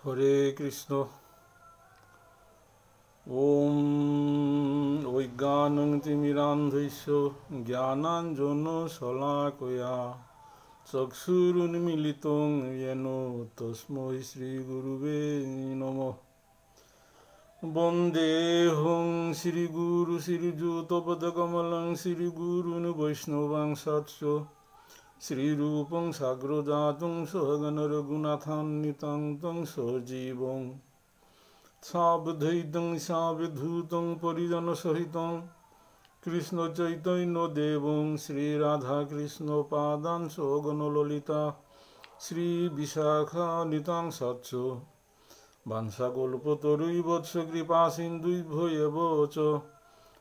হরে কৃষ্ণ। ওম অজ্ঞানং তিমিরান্ধস্য জ্ঞানাঞ্জন শলাকয়া চক্ষুরুন্মিলিতং येन তস্मै শ্রীগুরুবে নমঃ। বন্দেহং শ্রীগুরু শ্রীযুতপদকমলং শ্রীগুরুन् বৈষ্ণবাংশাচ্চ শ্রীরূপং সাগ্রজাতং সহগণ রঘুনাথান্বিতং তং সজীবং সাবধৈতং সাবিধূতং পরিজন সহিতং কৃষ্ণ চৈতন্য দেবং শ্রীরাধাকৃষ্ণ পাদান সগণ ললিতা শ্রী বিশাখা নিতাং সচ্চ বাঞ্ছাকল্পতরুইবৎস কৃপা সিন্ধুভ্য এব চ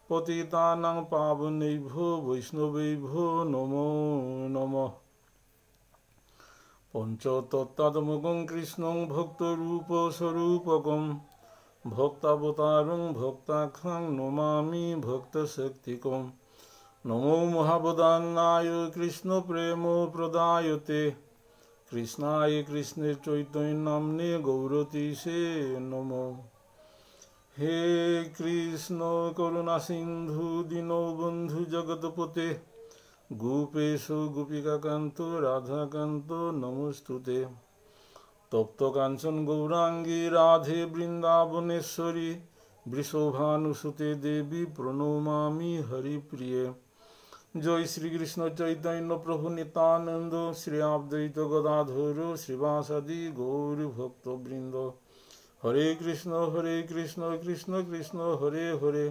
পতিতানাং পাবনেভ্যো বৈষ্ণবেভ্যো নমো নমঃ। পঞ্চতত্ত্বাত্মকং কৃষ্ণং ভক্তরূপস্বরূপকং ভক্তাবতারং ভক্তাখ্যাং নমামি ভক্তশক্তিকং। নমো মহাবদান্নায় কৃষ্ণ প্রেম প্রদায়তে কৃষ্ণায় কৃষ্ণে চৈতন্যনাম্নে গৌরতীশে নমঃ। হে কৃষ্ণ করুণা সিন্ধু দীনবন্ধু জগৎপতে গোপেশ গোপিকাকান্ত রাধাকান্ত নমস্তুতে। তপ্ত কাঞ্চন গৌরাঙ্গী রাধে বৃন্দাবনেশ্বরী বৃষভানুসুতে দেবী প্রণমামি হরিপ্রিয়ে। জয় শ্রীকৃষ্ণ চৈতন্য প্রভু নিত্যানন্দ শ্রী অদ্বৈত গদাধর শ্রীবাসাদি গৌর ভক্তবৃন্দ। হরে কৃষ্ণ কৃষ্ণ কৃষ্ণ হরে হরে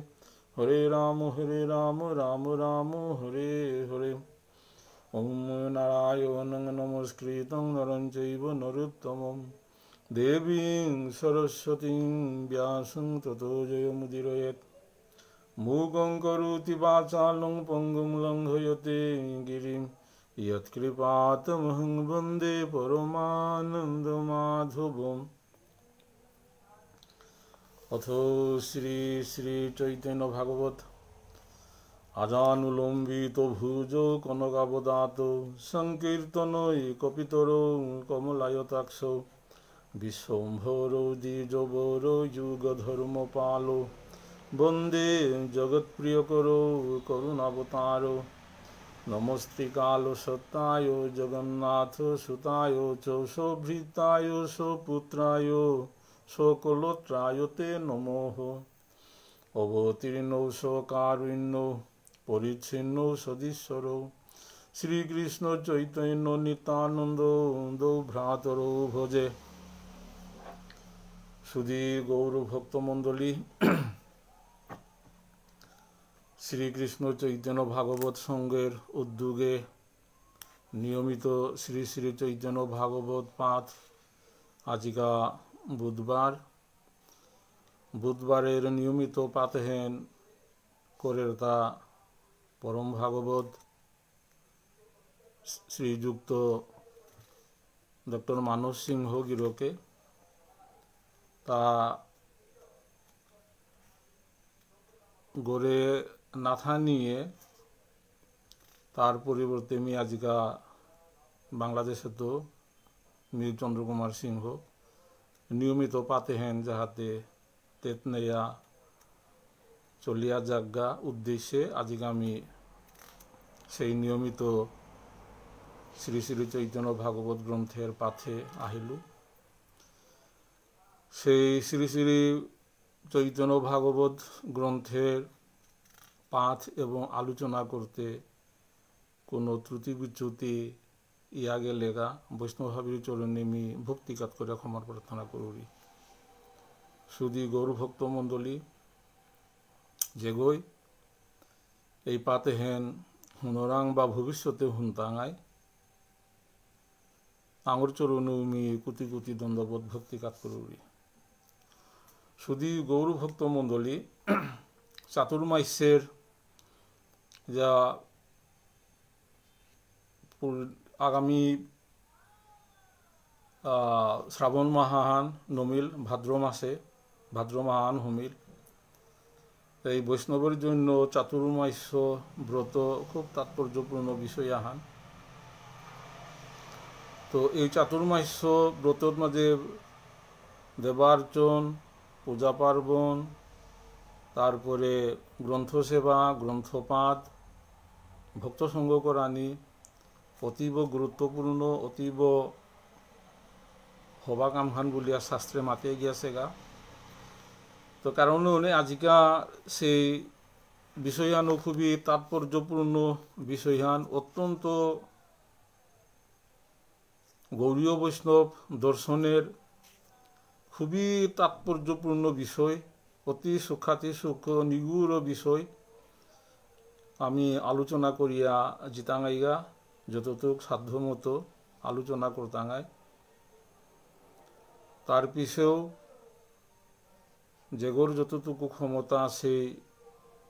হরে রাম রাম রাম হরে হরে। ওম নারায়ণং নমস্কৃতং নরং চৈব নরোত্তমং দেবীং সরস্বতীং ব্যাসং ততো জয়মুদীরয়েৎ। মূকং করোতি বাচালং পঙ্গুং লঙ্ঘয়তে গিরিং যৎকৃপাতমহং বন্দে পরমানন্দমাধবম। অথ শ্রী শ্রী চৈতন্য ভাগবত আজানুলম্বিত ভুজ কনকাবদাত সংকীর্তন কপিতর কমলায়তাক্ষ বিশ্বম্ভর দ্বিজবর যুগধর্মপাল বন্দে জগৎপ্রিয়কর করুণাবতার। নমস্তে কাল সত্যায় জগন্নাথ সুতায় চ সভৃতায় সপুত্রায় সকলত্রায়তে নমঃ। অবতীর্ণ সকারুণ্য পরিচ্ছিন্ন সদীশ্বর শ্রীকৃষ্ণ চৈতন্য নিত্যানন্দ ভ্রাতর ভজে। সুধী গৌর ভক্তমণ্ডলী, শ্রীকৃষ্ণ চৈতন্য ভাগবত সংঘের উদ্যোগে নিয়মিত শ্রী শ্রী চৈতন্য ভাগবত পাঠ আজিকা বুধবারের নিয়মিত পাঠহেন করেতা পরম ভাগবত শ্রীযুক্ত ডক্টর মানস সিংহ গিরকে তা গড়ে নাথা নিয়ে তার পরিবর্তে আজিকা বাংলাদেশে তো মীর চন্দ্রকুমার সিংহ নিয়মিত পাতেহেন যাহাতে তেতনেয়া চলিয়া জাগা উদ্দেশ্যে আজিকা আমি সেই নিয়মিত শ্রী শ্রী চৈতন্য ভাগবত গ্রন্থের পাঠে আহিলু। সেই শ্রী শ্রী চৈতন্য ভাগবত গ্রন্থের পাঠ এবং আলোচনা করতে কোনো ত্রুটি বিচ্যুতি ইয়া গেলেগা বৈষ্ণবভাবীর চরণে মি ভক্তিকাত করে ক্ষমার প্রার্থনা করি। সুধী গৌর ভক্ত মণ্ডলী, যেগই এই পাতে হেন হুনরাং বা ভবিষ্যতে হুনতাঙায় আঙুর চরণে মি কোটি কোটি দণ্ডবোধ ভক্তিকাত করি। সুধী গৌর ভক্ত মণ্ডলী, চাতুর্মাস্যের যা আগামী শ্রাবণ মাহান নমিল ভাদ্র মাহান হমিল। এই বৈষ্ণবের জন্য চাতুর্মাস্য ব্রত খুব তাৎপর্যপূর্ণ বিষয় আহান। তো এই চাতুর্মাস্য ব্রতর মাঝে দেবার্চন, পূজা পার্বণ, তারপরে গ্রন্থসেবা, গ্রন্থপাঠ, ভক্তসঙ্গ করানি অতীব গুরুত্বপূর্ণ, অতীব হবা কামখান বলিয়া শাস্ত্রে মাতিয়ে গিয়েছে গা। তো কারণে আজিকা সেই বিষয়ানো খুবই তাৎপর্যপূর্ণ বিষয়ান, অত্যন্ত গৌড়ীয় বৈষ্ণব দর্শনের খুবই তাৎপর্যপূর্ণ বিষয়, অতি সূক্ষাতি সূক্ষ্ম নিগুড় বিষয় আমি আলোচনা করিয়া জিতাঙ্গাইগা, যতটুক সাধ্যমতো আলোচনা করতাঙ্গাই। তার পিছেও যেগর যতটুকু ক্ষমতা সেই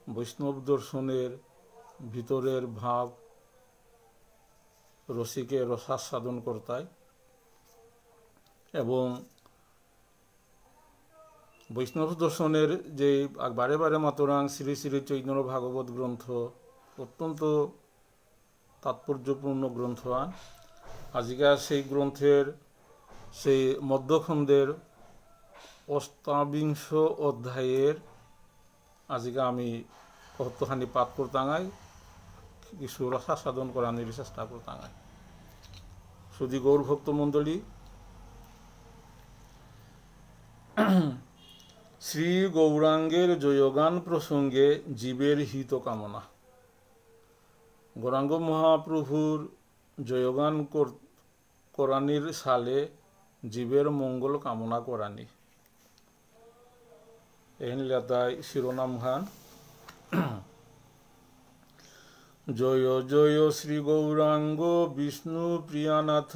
বৈষ্ণব দর্শনের ভিতরের ভাব রসিকে রসাস্বাদন করতায় এবং বৈষ্ণব দর্শনের যে বারে বারে মাতরাং শ্রী শ্রী চৈতন্য ভাগবত গ্রন্থ অত্যন্ত তাৎপর্যপূর্ণ গ্রন্থ। আজিকা সেই গ্রন্থের সেই মধ্যখণ্ডের অষ্টাবিংশ অধ্যায়ের আজিকা আমি কতখানি পাঠ করতাঙ্গাই, কিছু রসা সাধন করানোর চেষ্টা করতাঙ্গাই। শুধু গৌর ভক্ত মণ্ডলী, শ্রী গৌরাঙ্গের জয়গান প্রসঙ্গে জীবের হিত কামনা। গৌরাঙ্গ মহাপ্রভুর জয়গান করানির সালে জীবের মঙ্গল কামনা করানি, এই লেতায় শিরোনাম খান। জয় জয় শ্রী গৌরাঙ্গ বিষ্ণু প্রিয়ানাথ,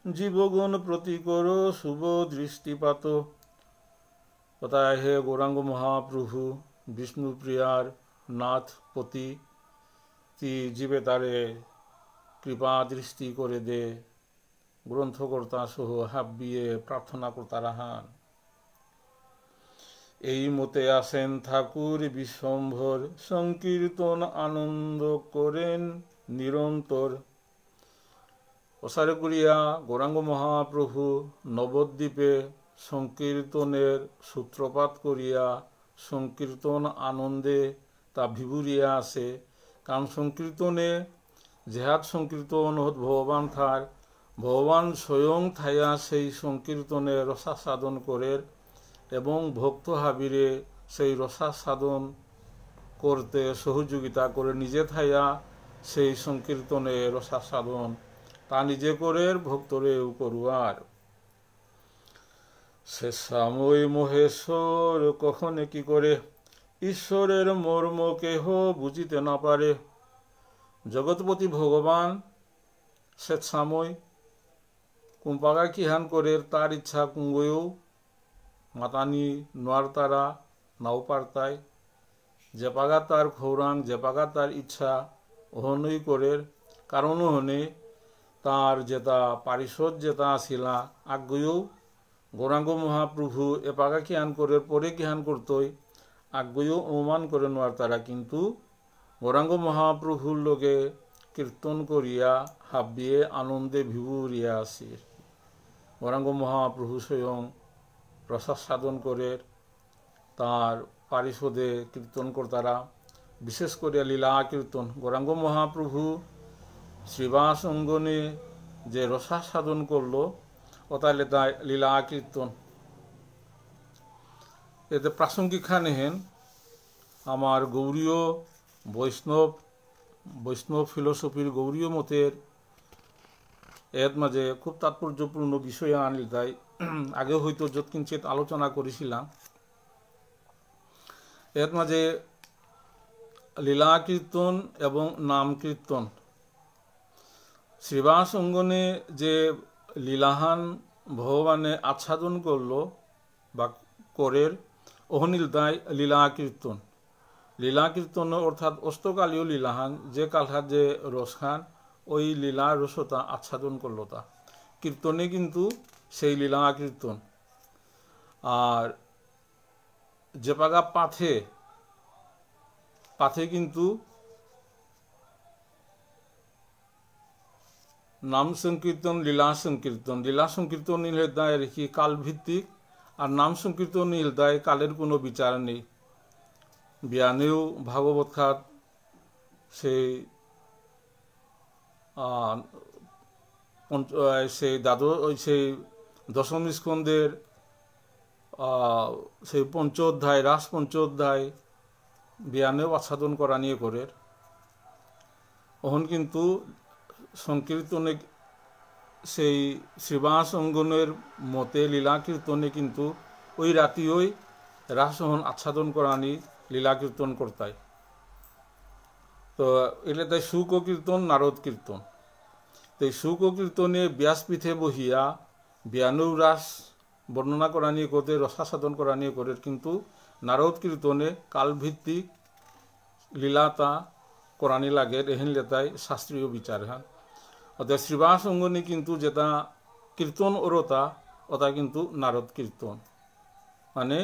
জীবগণ প্রতিকর শুভ দৃষ্টিপাত। কথায় হে গৌরাঙ্গ মহাপ্রভু বিষ্ণুপ্রিয়ার নাথ পতি, তি জীবে তারে কৃপা দৃষ্টি করে দে, গ্রন্থকর্তা সহ হাব্বিয়ে প্রার্থনা করতা রাহান। এই মতে আসেন ঠাকুর বিশ্বম্ভর, সংকীর্তন আনন্দ করেন নিরন্তর। প্রসারে করিয়া গৌরাঙ্গ মহাপ্রভু নবদ্বীপে সংকীর্তনের সূত্রপাত করিয়া সংকীর্তন আনন্দে তা ভিভুরিয়া আসে। কারণ সংকীর্তনে জেহাদ সংকীর্তন হত ভগবান থার, ভগবান স্বয়ং থাইয়া সেই সংকীর্তনে রসাস্বাদন করে এবং ভক্ত হাবিরে সেই রসাস্বাদন করতে সহযোগিতা করে, নিজে থাইয়া সেই সংকীর্তনে রসাস্বাদন তা নিজে করে ভক্তরেও করুয়ার। সে সাময় মহেশ্বর কখনে কি করে, ঈশ্বরের মর্ম কেহ বুঝিতে না পারে। জগৎপতি ভগবান স্বেচ্ছাময়, কুম্পাগা কিহান করে তার ইচ্ছা কুঙ্গয়েও মাতানি নোয়ার তারা নাও পারতায়। যে পাগা তার খৌরাং, যে পাগা তার ইচ্ছা অহনই করে, কারণ হনে তার যেটা পারিষদ যেটা আসিলা আজ্ঞেও গৌরাঙ্গ মহাপ্রভু এপাগা কিহান করে পরে কিহান করতই আজ্ঞেও অনুমান করে নোয়ার তারা। কিন্তু গৌরাঙ্গ মহাপ্রভুর লোকে কীর্তন করিয়া হাবিয়ে আনন্দে ভিভুরিয়া আসি। গৌরাঙ্গ মহাপ্রভু স্বয়ং রসাস্বাদন করে তার পারিষদে কীর্তন কর্তারা, বিশেষ করে লীলা কীর্তন। গৌরাঙ্গ মহাপ্রভু শ্রীবাস অঙ্গনে যে রসাস্বাদন করলো ওতালে তাই লীলা কীর্তন। এতে প্রাসঙ্গিক খানে হেন আমার গৌরীয় বৈষ্ণব ফিলোসফির গৌরীয় মতের এর মাঝে খুব তাৎপর্যপূর্ণ বিষয় আনিল। তাই আগে হয়তো যৎকিঞ্চিত আলোচনা করেছিলাম। এর মাঝে লীলা কীর্তন এবং নাম কীর্তন। শ্রীবাস অঙ্গনে যে লীলাহান ভগবানে আচ্ছাদন করলো বা করের অহনিল তাই লীলা কীর্তন। লীলা কীর্তন অর্থাৎ অষ্টকালীয় লীলাহান, যে কালহার যে রসখান ওই লীলা রসতা আচ্ছাদন করলো তা কীর্তনে কিন্তু সেই লীলা কীর্তন। আর যে পাগা পাথে কিন্তু নাম সংকীর্তন লীলা সংকীর্তন। লীলা সংকীর্তন রেখি কালভিত্তিক আর নাম সংকীর্তন নীলদায় কালের কোনো বিচার নেই। বিয়ানেও ভাগবত খাত সেই সেই দশম স্কন্ধের সেই পঞ্চোধ্যায় রাস পঞ্চোধ্যায় বিয়ানেও আচ্ছাদন করা নিয়ে করে। ওহন কিন্তু সংকীর্তনে সেই শ্রীবাস অঙ্গনের মতে লীলা কীর্তনে কিন্তু ওই রাতি ওই রাসহন আচ্ছাদন করানি লীলা কীর্তন করতায়। তো এলে তাই শুক কীর্তন নারদ কীর্তন। তো এই শুক কীর্তনে ব্যাসপীঠে বহিয়া বিয়ানৌ রাস বর্ণনা করা নিয়ে করতে রসাসাধন করা নিয়ে করে, কিন্তু নারদ কীর্তনে কালভিত্তিক লীলাতা করানি লাগে এহেন লেতায় শাস্ত্রীয় বিচার। হ্যাঁ, অর্থাৎ শ্রীবাস অঙ্গনে কিন্তু যেটা কীর্তন ওরতা ওটা কিন্তু নারদ কীর্তন, মানে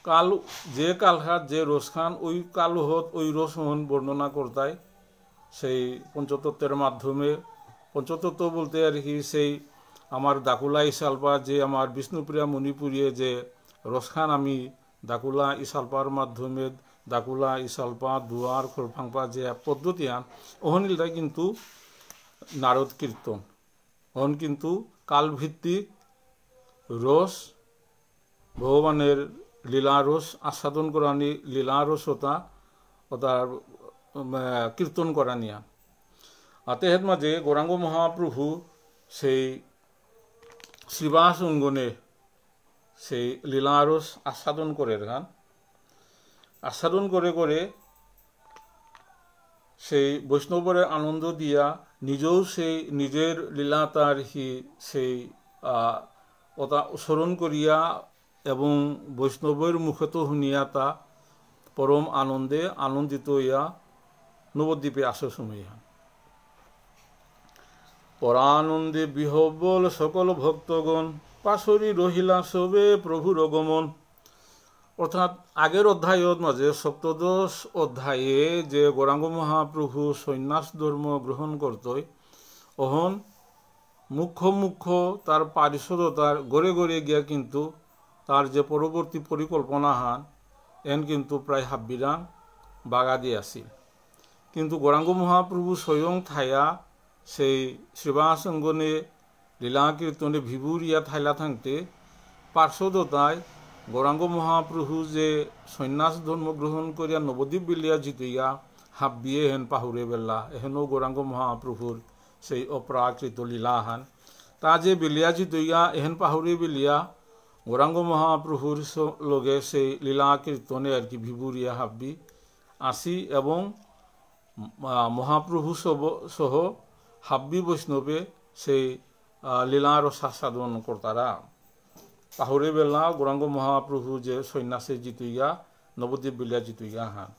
কাল যে কালহাত যে রসখান ওই কালহত ওই রসহন বর্ণনা করতায় সেই পঞ্চতত্ত্বের মাধ্যমে। পঞ্চতত্ত্ব বলতে আর কি সেই আমার দাকুলা ইসালপা যে আমার বিষ্ণুপ্রিয়া মণিপুরিয়ে যে রসখান আমি দাকুলা ইসালপার মাধ্যমে দাকুলা ইসালপা দুয়ার খোলফাংপা যে পদ্ধতি আন ওহনিলটা কিন্তু নারদ কীর্তন। ওহন কিন্তু কালভিত্তিক রস ভগবানের লীলারস আস্বাদন করানি লীলারসতা ওটার কীর্তন করা নিয়া। আতেহের মাঝে গৌরাঙ্গ মহাপ্রভু সেই শ্রীবাস অঙ্গনে সেই লীলারস আস্বাদন করে গান আস্বাদন করে করে সেই বৈষ্ণবের আনন্দ দিয়া নিজেও সেই নিজের লীলা তার সেই ওটা স্মরণ করিয়া এবং বৈষ্ণবের মুখত শুনিয়া তা পরম আনন্দে আনন্দিত হইয়া নবদ্বীপে আসে সময়। পরানন্দে বিহবল সকল ভক্তগণ পাশরি রহিলা সবে প্রভুর গমন। অর্থাৎ আগের অধ্যায়ের মাঝে সপ্তদশ অধ্যায়ে যে গৌরাঙ্গ মহাপ্রভু সন্ন্যাস ধর্ম গ্রহণ করতই অহন মুখ্য তার পারিষদতার গড়ে গড়ে গিয়া কিন্তু তার যে পরবর্তী পরিকল্পনা হান এন কিন্তু প্রায় হাব্বিরাং বাগা দিয়ে আসিল। কিন্তু গৌরাঙ্গ মহাপ্রভু স্বয়ং থায়া সেই শ্রীবাস অঙ্গনে লীলা কীর্তনে ভিভুরিয়া থাইলা থাকতে পার্শ্বদতায় গৌরাঙ্গ মহাপ্রভু যে সন্ন্যাস ধর্ম গ্রহণ করিয়া নবদ্বীপ বিলিয়া জিতইয়া হাব্বিয়ে হেন পাহুরে বেলা এহেনও গৌরাঙ্গ মহাপ্রভুর সেই অপ্রাকৃত লীলা হান তা যে বিলিয়া জিতইয়া এহেন পাহুরে বিলিয়া গৌরাঙ্গ মহাপ্রভুর লগে সেই লীলা কীর্তনে আর কি ভিভুরিয়া হাব্বি আসি এবং মহাপ্রভু সহ হাব্বি বৈষ্ণবে সেই লীলার সাধন করতারা পাহরে বেলা গৌরাঙ্গ মহাপ্রভু যে সন্ন্যাসে জিতুইয়া নবদ্বীপ বিলিয়া জিতুইয়া হান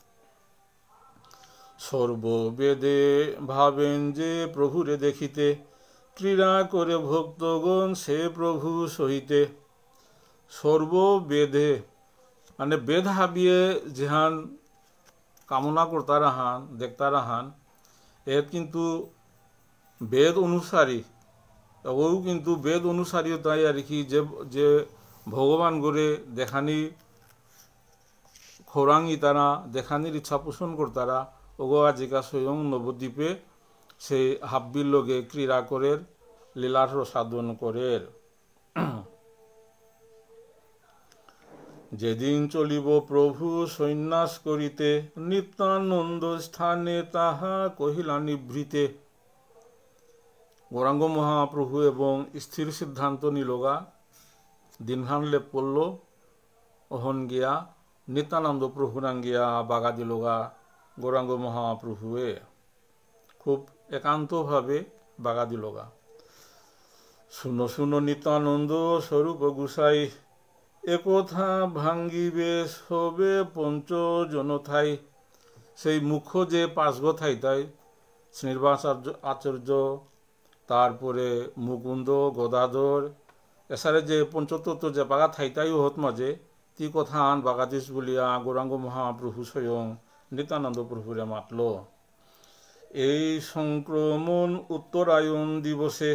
সর্ববেদে ভাবেন যে প্রভুরে দেখিতে ক্রীড়া করে ভক্তগণ সে প্রভু সহিতে। সর্ববেদে মানে বেদ হাবিয়ে যেহান কামনা করতারা হান দেখতারা হান এর কিন্তু বেদ অনুসারী ও কিন্তু বেদ অনুসারী তাই আর কি যে ভগবান গড়ে দেখানি খোরাঙ্গি তারা দেখানির ইচ্ছা পোষণ করতারা ওগো আজিকা স্বয়ং নবদ্বীপে সেই হাব্বির লগে ক্রীড়া করে লীলার সাধন করে। যেদিন চলিব প্রভু সন্ন্যাস করিতে নিত্যানন্দ স্থানে তাহা কহিলা নিভৃতে। গৌরাঙ্গ মহাপ্রভু এবং স্থির সিদ্ধান্ত নিলগা দিনহান লেপ পড়ল অহন গিয়া নিত্যানন্দ প্রভুরাং গিয়া বাগা দিলগা গৌরাঙ্গ মহাপ্রভুয়ে খুব একান্তভাবে বাগা দিলগা। শুনো শুনো নিত্যানন্দ স্বরূপ গোসাই একথা ভাঙ্গিবে সবে পঞ্চজন থাই। সেই মুখ্য যে পাঁচগো থাই তাই শ্রীনিবাস আচার্য তারপরে মুকুন্দ গদাধর এসারে যে পঞ্চতত্ত্ব যে বাগা থাইতাই হত মাঝে তি কথা আন বাগাদিস বলিয়া গৌরাঙ্গ মহাপ্রভু স্বয়ং নিত্যানন্দ প্রভুরে মাতল। এই সংক্রমণ উত্তরায়ণ দিবসে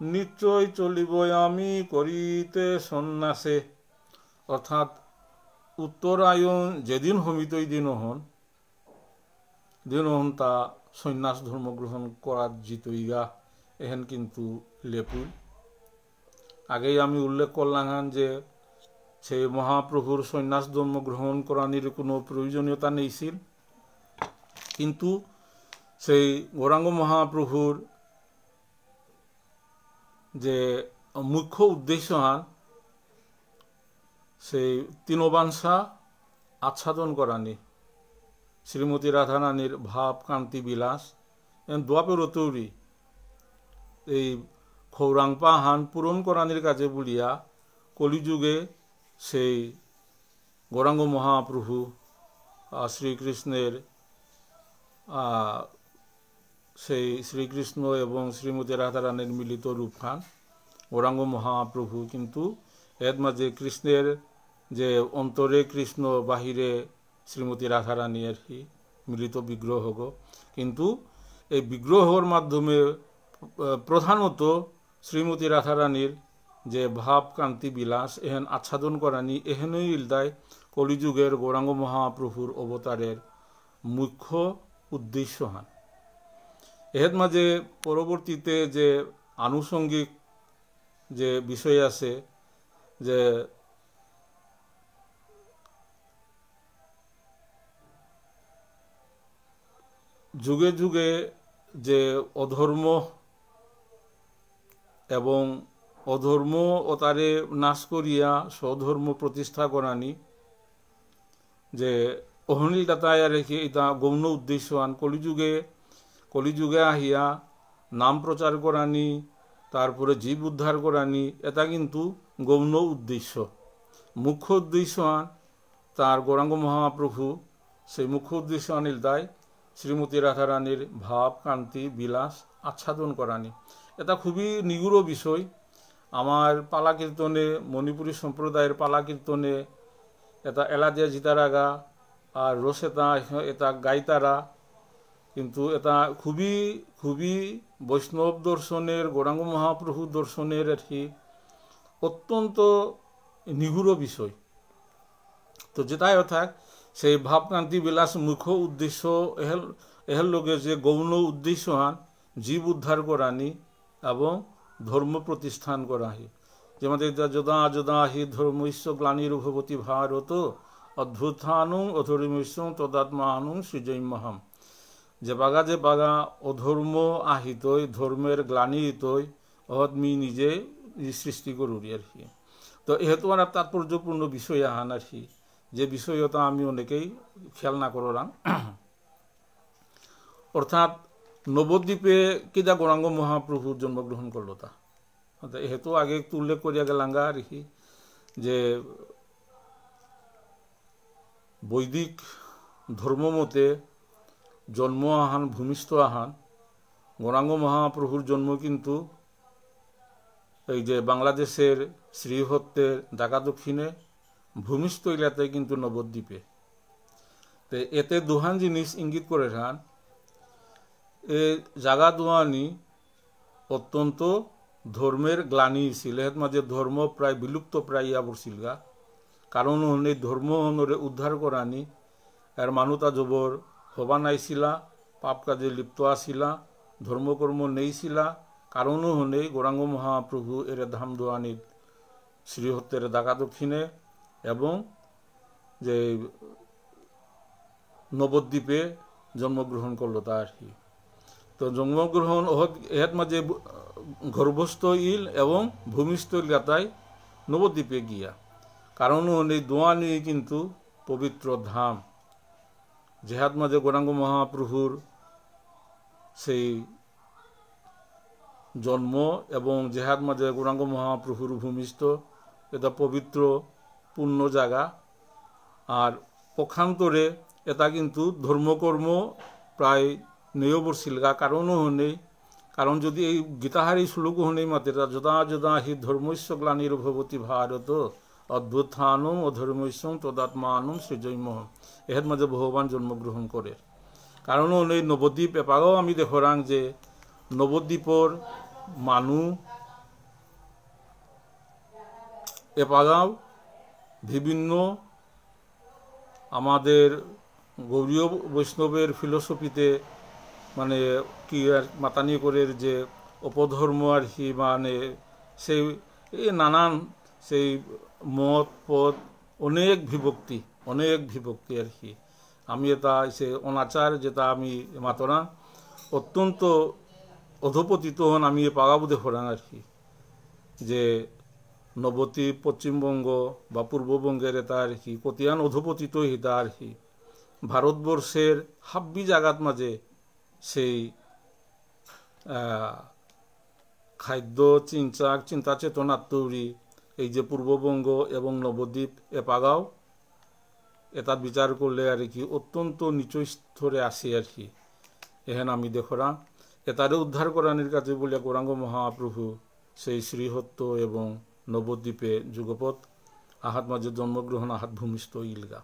নিশ্চয় চলিব আমি করিতে সন্ন্যাসে। অর্থাৎ উত্তরায়ণ যেদিন হমিত ওই দিন তা সন্ন্যাস ধর্ম গ্রহণ করার জিতইগা এহেন কিন্তু লেপুই আগেই আমি উল্লেখ করলাম যে সেই মহাপ্রভুর সন্ন্যাস ধর্ম গ্রহণ করানির কোনো প্রয়োজনীয়তা নেইছিল কিন্তু সেই গৌরাঙ্গ মহাপ্রভুর যে মুখ্য উদ্দেশ্য সেই তৃণবাঞ্ছা আচ্ছাদন করানি শ্রীমতী রাধারানীর ভাব কান্তি বিলাস দোয়াপের তৈরি এই খৌরাংপা হান পূরণ করানির কাজে বলিয়া কলিযুগে সেই গৌরাঙ্গ মহাপ্রভু শ্রীকৃষ্ণের সেই শ্রীকৃষ্ণ এবং শ্রীমতী রাধারানীর মিলিত রূপ খান গৌরাঙ্গ মহাপ্রভু কিন্তু এর মাঝে কৃষ্ণের যে অন্তরে কৃষ্ণ বাহিরে শ্রীমতী রাধারানী আর কি মিলিত বিগ্রহ কিন্তু এই বিগ্রহর মাধ্যমে প্রধানত শ্রীমতী রাধারানীর যে ভাব কান্তি বিলাস এহেন আচ্ছাদন করানি এহেনই ইলদায় কলিযুগের গৌরাঙ্গ মহাপ্রভুর অবতারের মুখ্য উদ্দেশ্য হান এর মাঝে পরবর্তীতে যে আনুষঙ্গিক যে বিষয় আছে যে যুগে যুগে যে অধর্ম এবং অধর্ম ও তারে নাশ করিয়া স্বধর্ম প্রতিষ্ঠা করানি যে অহনিলতায় রেখে এটা গৌণ উদ্দেশ্য আন কলিযুগে আহিয়া নাম প্রচার করানি তারপরে জীব উদ্ধার করানি এটা কিন্তু গৌণ উদ্দেশ্য মুখ্য উদ্দেশ্য আন তার গৌরাঙ্গ মহাপ্রভু সেই মুখ্য উদ্দেশ্য আনিলতায় শ্রীমতী রাধারানীর ভাব কান্তি বিলাস আচ্ছাদন করানি এটা খুবই নিগুড় বিষয় আমার পালা কীর্তনে মণিপুরী সম্প্রদায়ের পালা কীর্তনে এটা এলাদিয়া জিতারাগা আর রসেতা এটা গাইতারা কিন্তু এটা খুবই খুবই বৈষ্ণব দর্শনের গৌরাঙ্গ মহাপ্রভু দর্শনের একটি অত্যন্ত নিগুড় বিষয় তো যেটাই অর্থাৎ সেই ভাবকান্তি বিলাস মুখ্য উদ্দেশ্য এহের লোকের যে গৌণ উদ্দেশ্য হান জীব উদ্ধার করানি এবং ধর্ম প্রতিষ্ঠান করাহি যেমন যদা যদা হি ধর্মৈশ্য গ্লানির্ভবতি ভারত অদ্ভুতানুং অধর্মৈশ্য তদাত্মানুং সৃজৈমহম যে বাগা অধর্ম আহিতই ধর্মের গ্লানি হিতই অহৎমি নিজে সৃষ্টি করুরি আর কি তো এহেতু আর তাৎপর্যপূর্ণ বিষয় আহান আর কি যে বিষয়টা আমি অনেকেই খেয়াল না করলাম অর্থাৎ নবদ্বীপে কিদা গৌরাঙ্গ মহাপ্রভু জন্মগ্রহণ করলো তা এহেতু আগে একটু উল্লেখ করিয়া গেলাঙ্গা আর কি যে বৈদিক ধর্মমতে জন্ম আহান ভূমিষ্ঠ আহান গৌরাঙ্গ মহাপ্রভুর জন্ম কিন্তু এই যে বাংলাদেশের শ্রীহট্টের ঢাকা দক্ষিণে ভূমিষ্ঠ এলাকায় কিন্তু নবদ্বীপে তো এতে দুহান জিনিস ইঙ্গিত করে হান এ জাগা দুয়ানি অত্যন্ত ধর্মের গ্লানি ছিল এর মাঝে ধর্ম প্রায় বিলুপ্ত প্রায় ইয়া পড়ছিল গা কারণ হনে ধর্ম হনরে উদ্ধার করানি এর মানুতা জবর হবা নাইছিলা পাপ কাজে লিপ্ত আসিলা ধর্মকর্ম নেইছিলা কারণও হনে গৌরাঙ্গ মহাপ্রভু এর ধাম দোয়ানির শ্রীহট্টের ঢাকা দক্ষিণে এবং যে নবদ্বীপে জন্মগ্রহণ করলো তা আর কি তো জন্মগ্রহণ এর মাঝে গর্ভস্থ ইল এবং ভূমিষ্ঠ ইলাকায় নবদ্বীপে গিয়া কারণ এই দোয়ানি কিন্তু পবিত্র ধাম যেহাত মাঝে গৌরাঙ্গ মহাপ্রভুর সেই জন্ম এবং যেহাত মাঝে গৌরাঙ্গ মহাপ্রভুর ভূমিষ্ঠ এটা পবিত্র পূর্ণ জায়গা আর পক্ষান্তরে এটা কিন্তু ধর্মকর্ম প্রায় নেও বসিলগা কারণও হনেই কারণ যদি এই গীতাহারি শ্লোক হনেই মাতে যদা যদা হি ধর্মস্য গ্লানির্ভবতি ভারত অদ্ভুতানুম অধর্মস্য তদাত্মানুম সৃজৈমহম এর মাঝে ভগবান জন্মগ্রহণ করে কারণ এই নবদ্বীপ এপাগাও আমি দেখরাং যে নবদ্বীপর মানুষ এপাগাও বিভিন্ন আমাদের গৌরীয় বৈষ্ণবের ফিলোসফিতে মানে কি আর মাতানি করে যে অপধর্ম আর কি মানে সেই নানান সেই মত পদ অনেক বিভক্তি আর কি আমি এটা সে অনাচার যেটা আমি মাতরা অত্যন্ত অধপতিত হন আমি পাগাবুদে ফোরান আর কি যে নবদ্বীপ পশ্চিমবঙ্গ বা পূর্ববঙ্গের এটা আর কি কতিয়ান অধপতিত হিতা আর কি ভারতবর্ষের হাব্বি জাগাত মাঝে সেই খাদ্য চিন্তা চেতনার তৈরি এই যে পূর্ববঙ্গ এবং নবদ্বীপ এপাগাও এটা বিচার করলে আর কি অত্যন্ত নিচু স্তরে আসি আর কি এখানে আমি দেখরা এটারে উদ্ধার করানির কাছে বলে গৌরাঙ্গ মহাপ্রভু সেই শ্রীহট্ট এবং নবদ্বীপে যুগপথ আহাত মাঝে জন্মগ্রহণ আহাত ভূমিষ্ঠ ইলগা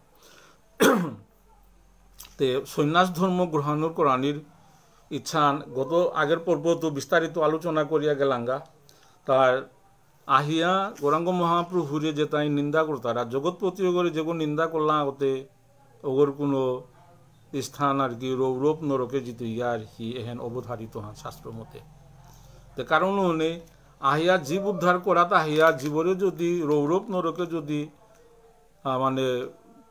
তে সন্ন্যাস ধর্ম গ্রহণ করানির ইচ্ছান গত আগের পর্ব তো বিস্তারিত আলোচনা করিয়া গেলাঙ্গা তার আহিয়া গৌরাঙ্গ মহাপ্রভুরে যে তাই নিন্দা করতারা জগৎপতি করে যেগুলো নিন্দা করলাম আগতে ওগর কোনো স্থান আর কি রৌরব নরকে জিত ইয়া আর কি এহেন অবধারিত হন শাস্ত্র মতে তো কারণ হনে আহিয়া জীব উদ্ধার করাতে আহিয়া জীবরে যদি রৌরব নরকে যদি মানে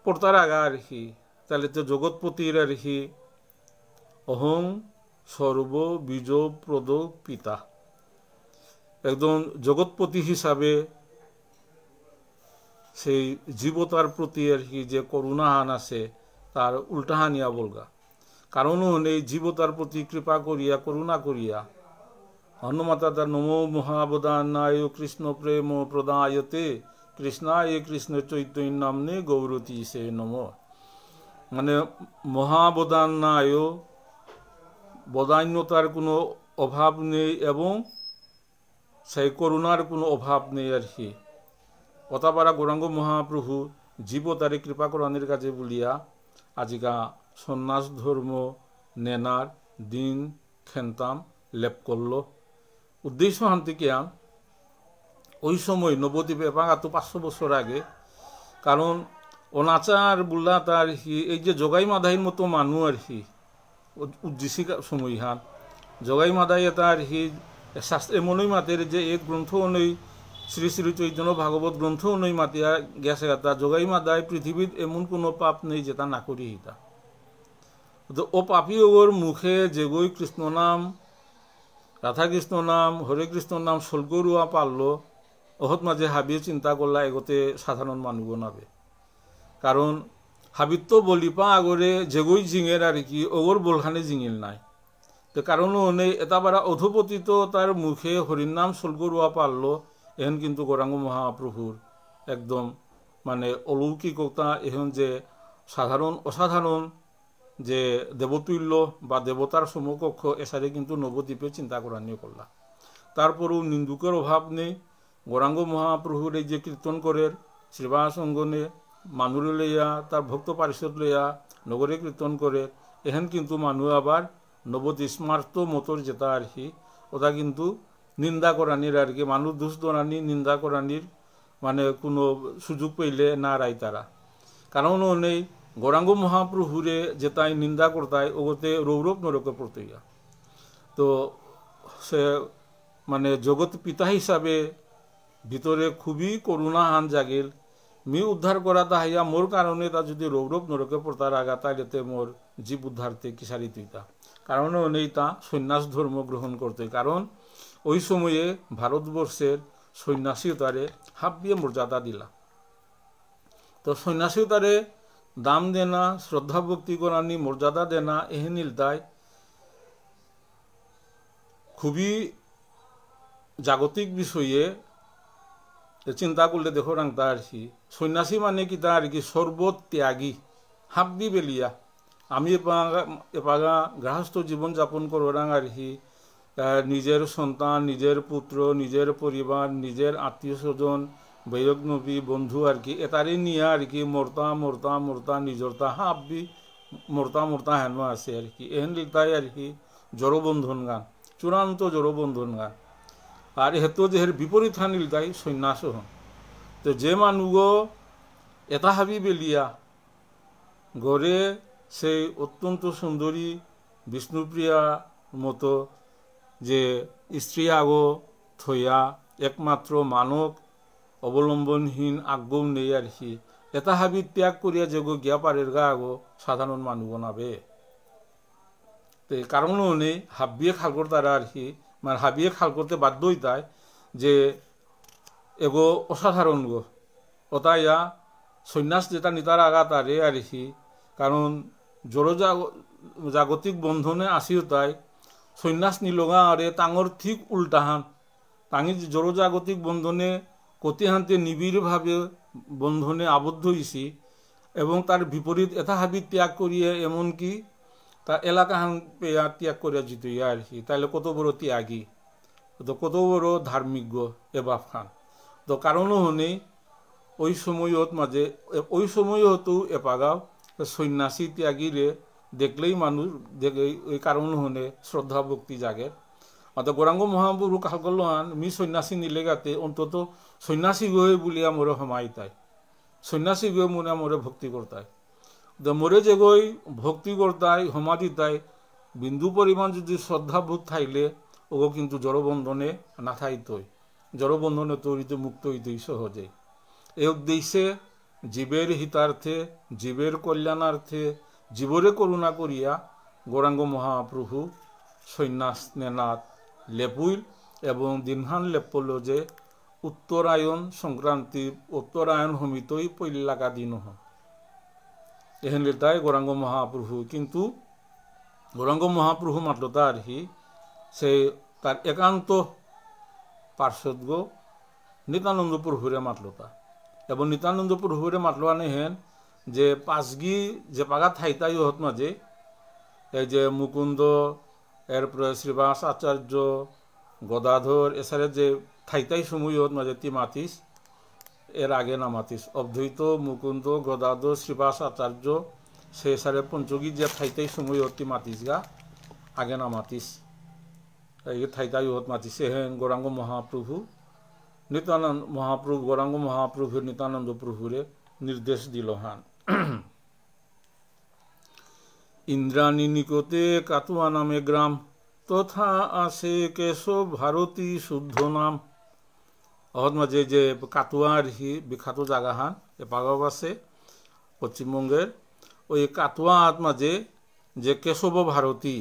পড়তার আগা আর কি তাহলে তো জগৎপতির আর কি অহং সর্ব বীজ প্রদ পিতা একদম জগৎপতি হিসাবে সেই জীবতার প্রতি আর কি যে করুণাহান আছে তার উল্টাহানিয়া বলগা কারণ এই জীবতার প্রতি কৃপা করিয়া করুণা করিয়া হনুমাতা তার নমো মহাবদানায় কৃষ্ণ প্রেম প্রদায়তে কৃষ্ণায় কৃষ্ণ চৈতন্য নামনে গৌরতী সে নম মানে মহাবদানায় বদান্যতার কোনো অভাব নেই এবং সেই করুণার কোনো অভাব নেই আর কি কথাপারা গৌরাঙ্গ মহাপ্রভু জীবতারে কৃপা করানির কাছে বলিয়া আজিকা সন্ন্যাস ধর্ম নেনার দিন খেনতাম লেপ করল উদ্দেশ্য হান্তিকিয়া ওই সময় নবদ্বীপে এপাঙা তো 500 বছর আগে কারণ অনাচার বললা তার এই যে জগাই মাধাইর মতো মানুষ আর কি উদ্দেশ্যিক সময় হান জগাই মাধাই এটা আর কি শাস্ত্র এমনই মাতের যে এক গ্রন্থ অনুই শ্রী শ্রী চৈতন্য ভাগবত গ্রন্থ অনুই মাতিয়া গেছে এটা জগাই মাদায় পৃথিবীর এমন কোনো পাপ নেই যেটা না করি হিতা তো ও পাপি ওর মুখে যেগই কৃষ্ণ নাম রাধা কৃষ্ণ নাম হরে কৃষ্ণ নাম সলগরুয়া পারলো অহত মাঝে হাবিয়ে চিন্তা করলা এগোতে সাধারণ মানুষ নাবে কারণ হাবিত তো বলিপা আগরে যেগই জিঙের আর কি ওগর বলখানে জিঙিল নাই তো কারণ নেই এটা বারা অধপতিত তার মুখে হরির নাম সলগরুয়া পারলো এখন কিন্তু গৌরাঙ্গ মহাপ্রভুর একদম মানে অলৌকিকতা এখন যে সাধারণ অসাধারণ যে দেবতুল্য বা দেবতার সমকক্ষ এসারে কিন্তু নবদ্বীপে চিন্তা করা নিয়ে করলা তারপরেও নিন্দুকের অভাব নেই গৌরাঙ্গ মহাপ্রভুর এই যে কীর্তন করের শ্রীবাস অঙ্গনে মানুরে লইয়া তার ভক্ত পারিষদ লইয়া নগরে কীর্তন করে এখন কিন্তু মানুষ আবার নবদ্বীপ স্মার্ত মতর যেটা আর কি ওটা কিন্তু নিন্দা করানির আর কি মানুষ দোষ দরানি নিন্দা করানির মানে কোনো সুযোগ পেলে না রায় তারা কারণ নেই গৌরাঙ্গ মহাপ্রভুরে যেটাই নিন্দা করতায় ওগতে রৌরব নরকে পড়তইয়া তো সে মানে জগৎ পিতা হিসাবে ভিতরে খুবই করুণাহান জাগিল মি উদ্ধার করা তাহাইয়া মোর কারণে তা যদি রৌরব নরকে পড়তার আগা তাইলেতে মোর জীব উদ্ধারতে কিসারি তুইতা কারণ নেই তা সন্ন্যাস ধর্ম গ্রহণ করতে কারণ ওই সময়ে ভারতবর্ষের সন্ন্যাসীতারে হাবিয়ে মর্যাদা দিলা তো সন্ন্যাসীতারে দাম দেনা শ্রদ্ধা ভক্তি করানি মর্যাদা দেনা এহেনিল তাই খুবই জাগতিক বিষয়ে চিন্তা করলে দেখো রাংতা আর কি সন্ন্যাসী মানে কি তা আর কি সর্বত্যাগী হাব্বি বেলিয়া আমি এপাগা গৃহস্থ জীবন যাপন করো রাং আর কি নিজের সন্তান নিজের পুত্র নিজের পরিবার নিজের আত্মীয় স্বজন বৈরগ্নবী বন্ধু আর কি এটারই নিয়ে আর কি মরতা নিজরতা হাব্বি মরতা হেন আছে আর কি এহেন লিখতাই আর কি জড়বন্ধন গান চূড়ান্ত জড়বন্ধন গান আর হেতু যে বিপরীত হান লিখতাই সন্ন্যাস হন তো যে মানুষ এটা হাবি বেলিয়া গড়ে সেই অত্যন্ত সুন্দরী বিষ্ণুপ্রিয়া মতো যে স্ত্রী আগো থইয়া একমাত্র মানক অবলম্বনহীন আজ্ঞও নেই আর কি এটা হাবি ত্যাগ করিয়া যে গিয়া পারের গা আগো সাধারণ মানুষ নাবে কারণ নেই হাবিয়ে খাল করতে আর কি মানে হাবিয়ে খাল করতে বাধ্য হইতায় যে এগো অসাধারণ গো ওটাইয়া সন্ন্যাস যেটা নিতার আগা তারে আর কি কারণ জাগতিক বন্ধনে আসিও তাই সন্ন্যাস নিলগা আরে তাঙর ঠিক উল্টাহান তাঙি জড়জাগতিক বন্ধনে কতিহান্তে নিবিড়ভাবে বন্ধনে আবদ্ধ হয়েছি এবং তার বিপরীত এটা হাবি ত্যাগ করিয়ে এমনকি তার এলাকাহান পেয়া ত্যাগ করিয়া জিতইয়া আর কি তাইলে কত বড় ত্যাগী তো কত বড় ধার্মিক এ বাপ খান তো কারণও হনে ওই সময়ত মাঝে ওই সময়তো এপাগাও সন্ন্যাসী ত্যাগীরে দেখলেই মানুষ দেখে ওই কারণ হনে শ্রদ্ধা ভক্তি জাগে অত গৌরাঙ্গ মহাপুরু কাল করলান মি সন্ন্যাসী নিলে গাতে অন্তত সন্ন্যাসী গয়ে বলিয়া মোরে সমাই তাই সন্ন্যাসী গয়ে মনে মোরে ভক্তি করতায় তো মোরে যে গই ভক্তি করতায় সমাধি তাই বিন্দু পরিমাণ যদি শ্রদ্ধাবোধ থাইলে ওগো কিন্তু জড়বন্ধনে না থাইতই জড়বন্ধনে তৈরিতে মুক্ত হইতেই সহজে এই উদ্দেশ্যে জীবের হিতার্থে জীবের কল্যাণার্থে জীবরে করুণা করিয়া গৌরাঙ্গ মহাপ্রভু সন্ন্যাস নেনাথ লেপুইল এবং দিনহান লেপল যে উত্তরায়ণ সংক্রান্তি উত্তরায়ণ সমিতই পৈলাকা দিন এহেন তাই গৌরাঙ্গ মহাপ্রভু কিন্তু গৌরাঙ্গ মহাপ্রভু মাত্র তার হি সে তার একান্ত পার্শ্বদ নিত্যানন্দ প্রভুরে মাতলতা এবং নিত্যানন্দ প্রভুরে মাতলানে হেন যে পাঁচগি যে পাগা থাইতাই হত মাঝে এই যে মুকুন্দ এরপরে শ্রীবাস আচার্য গদাধর এছাড়া যে থাইতাই সময় হত মাঝে তি মাতিস এর আগে না মাতিস অদ্বৈত মুকুন্দ গদাধর শ্রীবাস আচার্য সে সারে পঞ্চগী যে থাইতাই সময় হত তি মাতিস গা আগে না মাতিস এই থাইতাই হত মাতিছে হেন গৌরাঙ্গ মহাপ্রভু নিত্যানন্দ মহাপ্রভু গৌরাঙ্গ মহাপ্রভুর নিত্যানন্দ প্রভুরে নির্দেশ দিল হান ইন্দ্রাণী নিকটে কাতুয়া নামে গ্রাম তথা আছে কেশব ভারতী শুদ্ধ নাম অহত মাঝে যে কাতুয়ার হি বিখ্যাত জায়গা হান এ পাগাও আছে পশ্চিমবঙ্গের ওই কাতুয়া হাত মাঝে যে কেশব ভারতী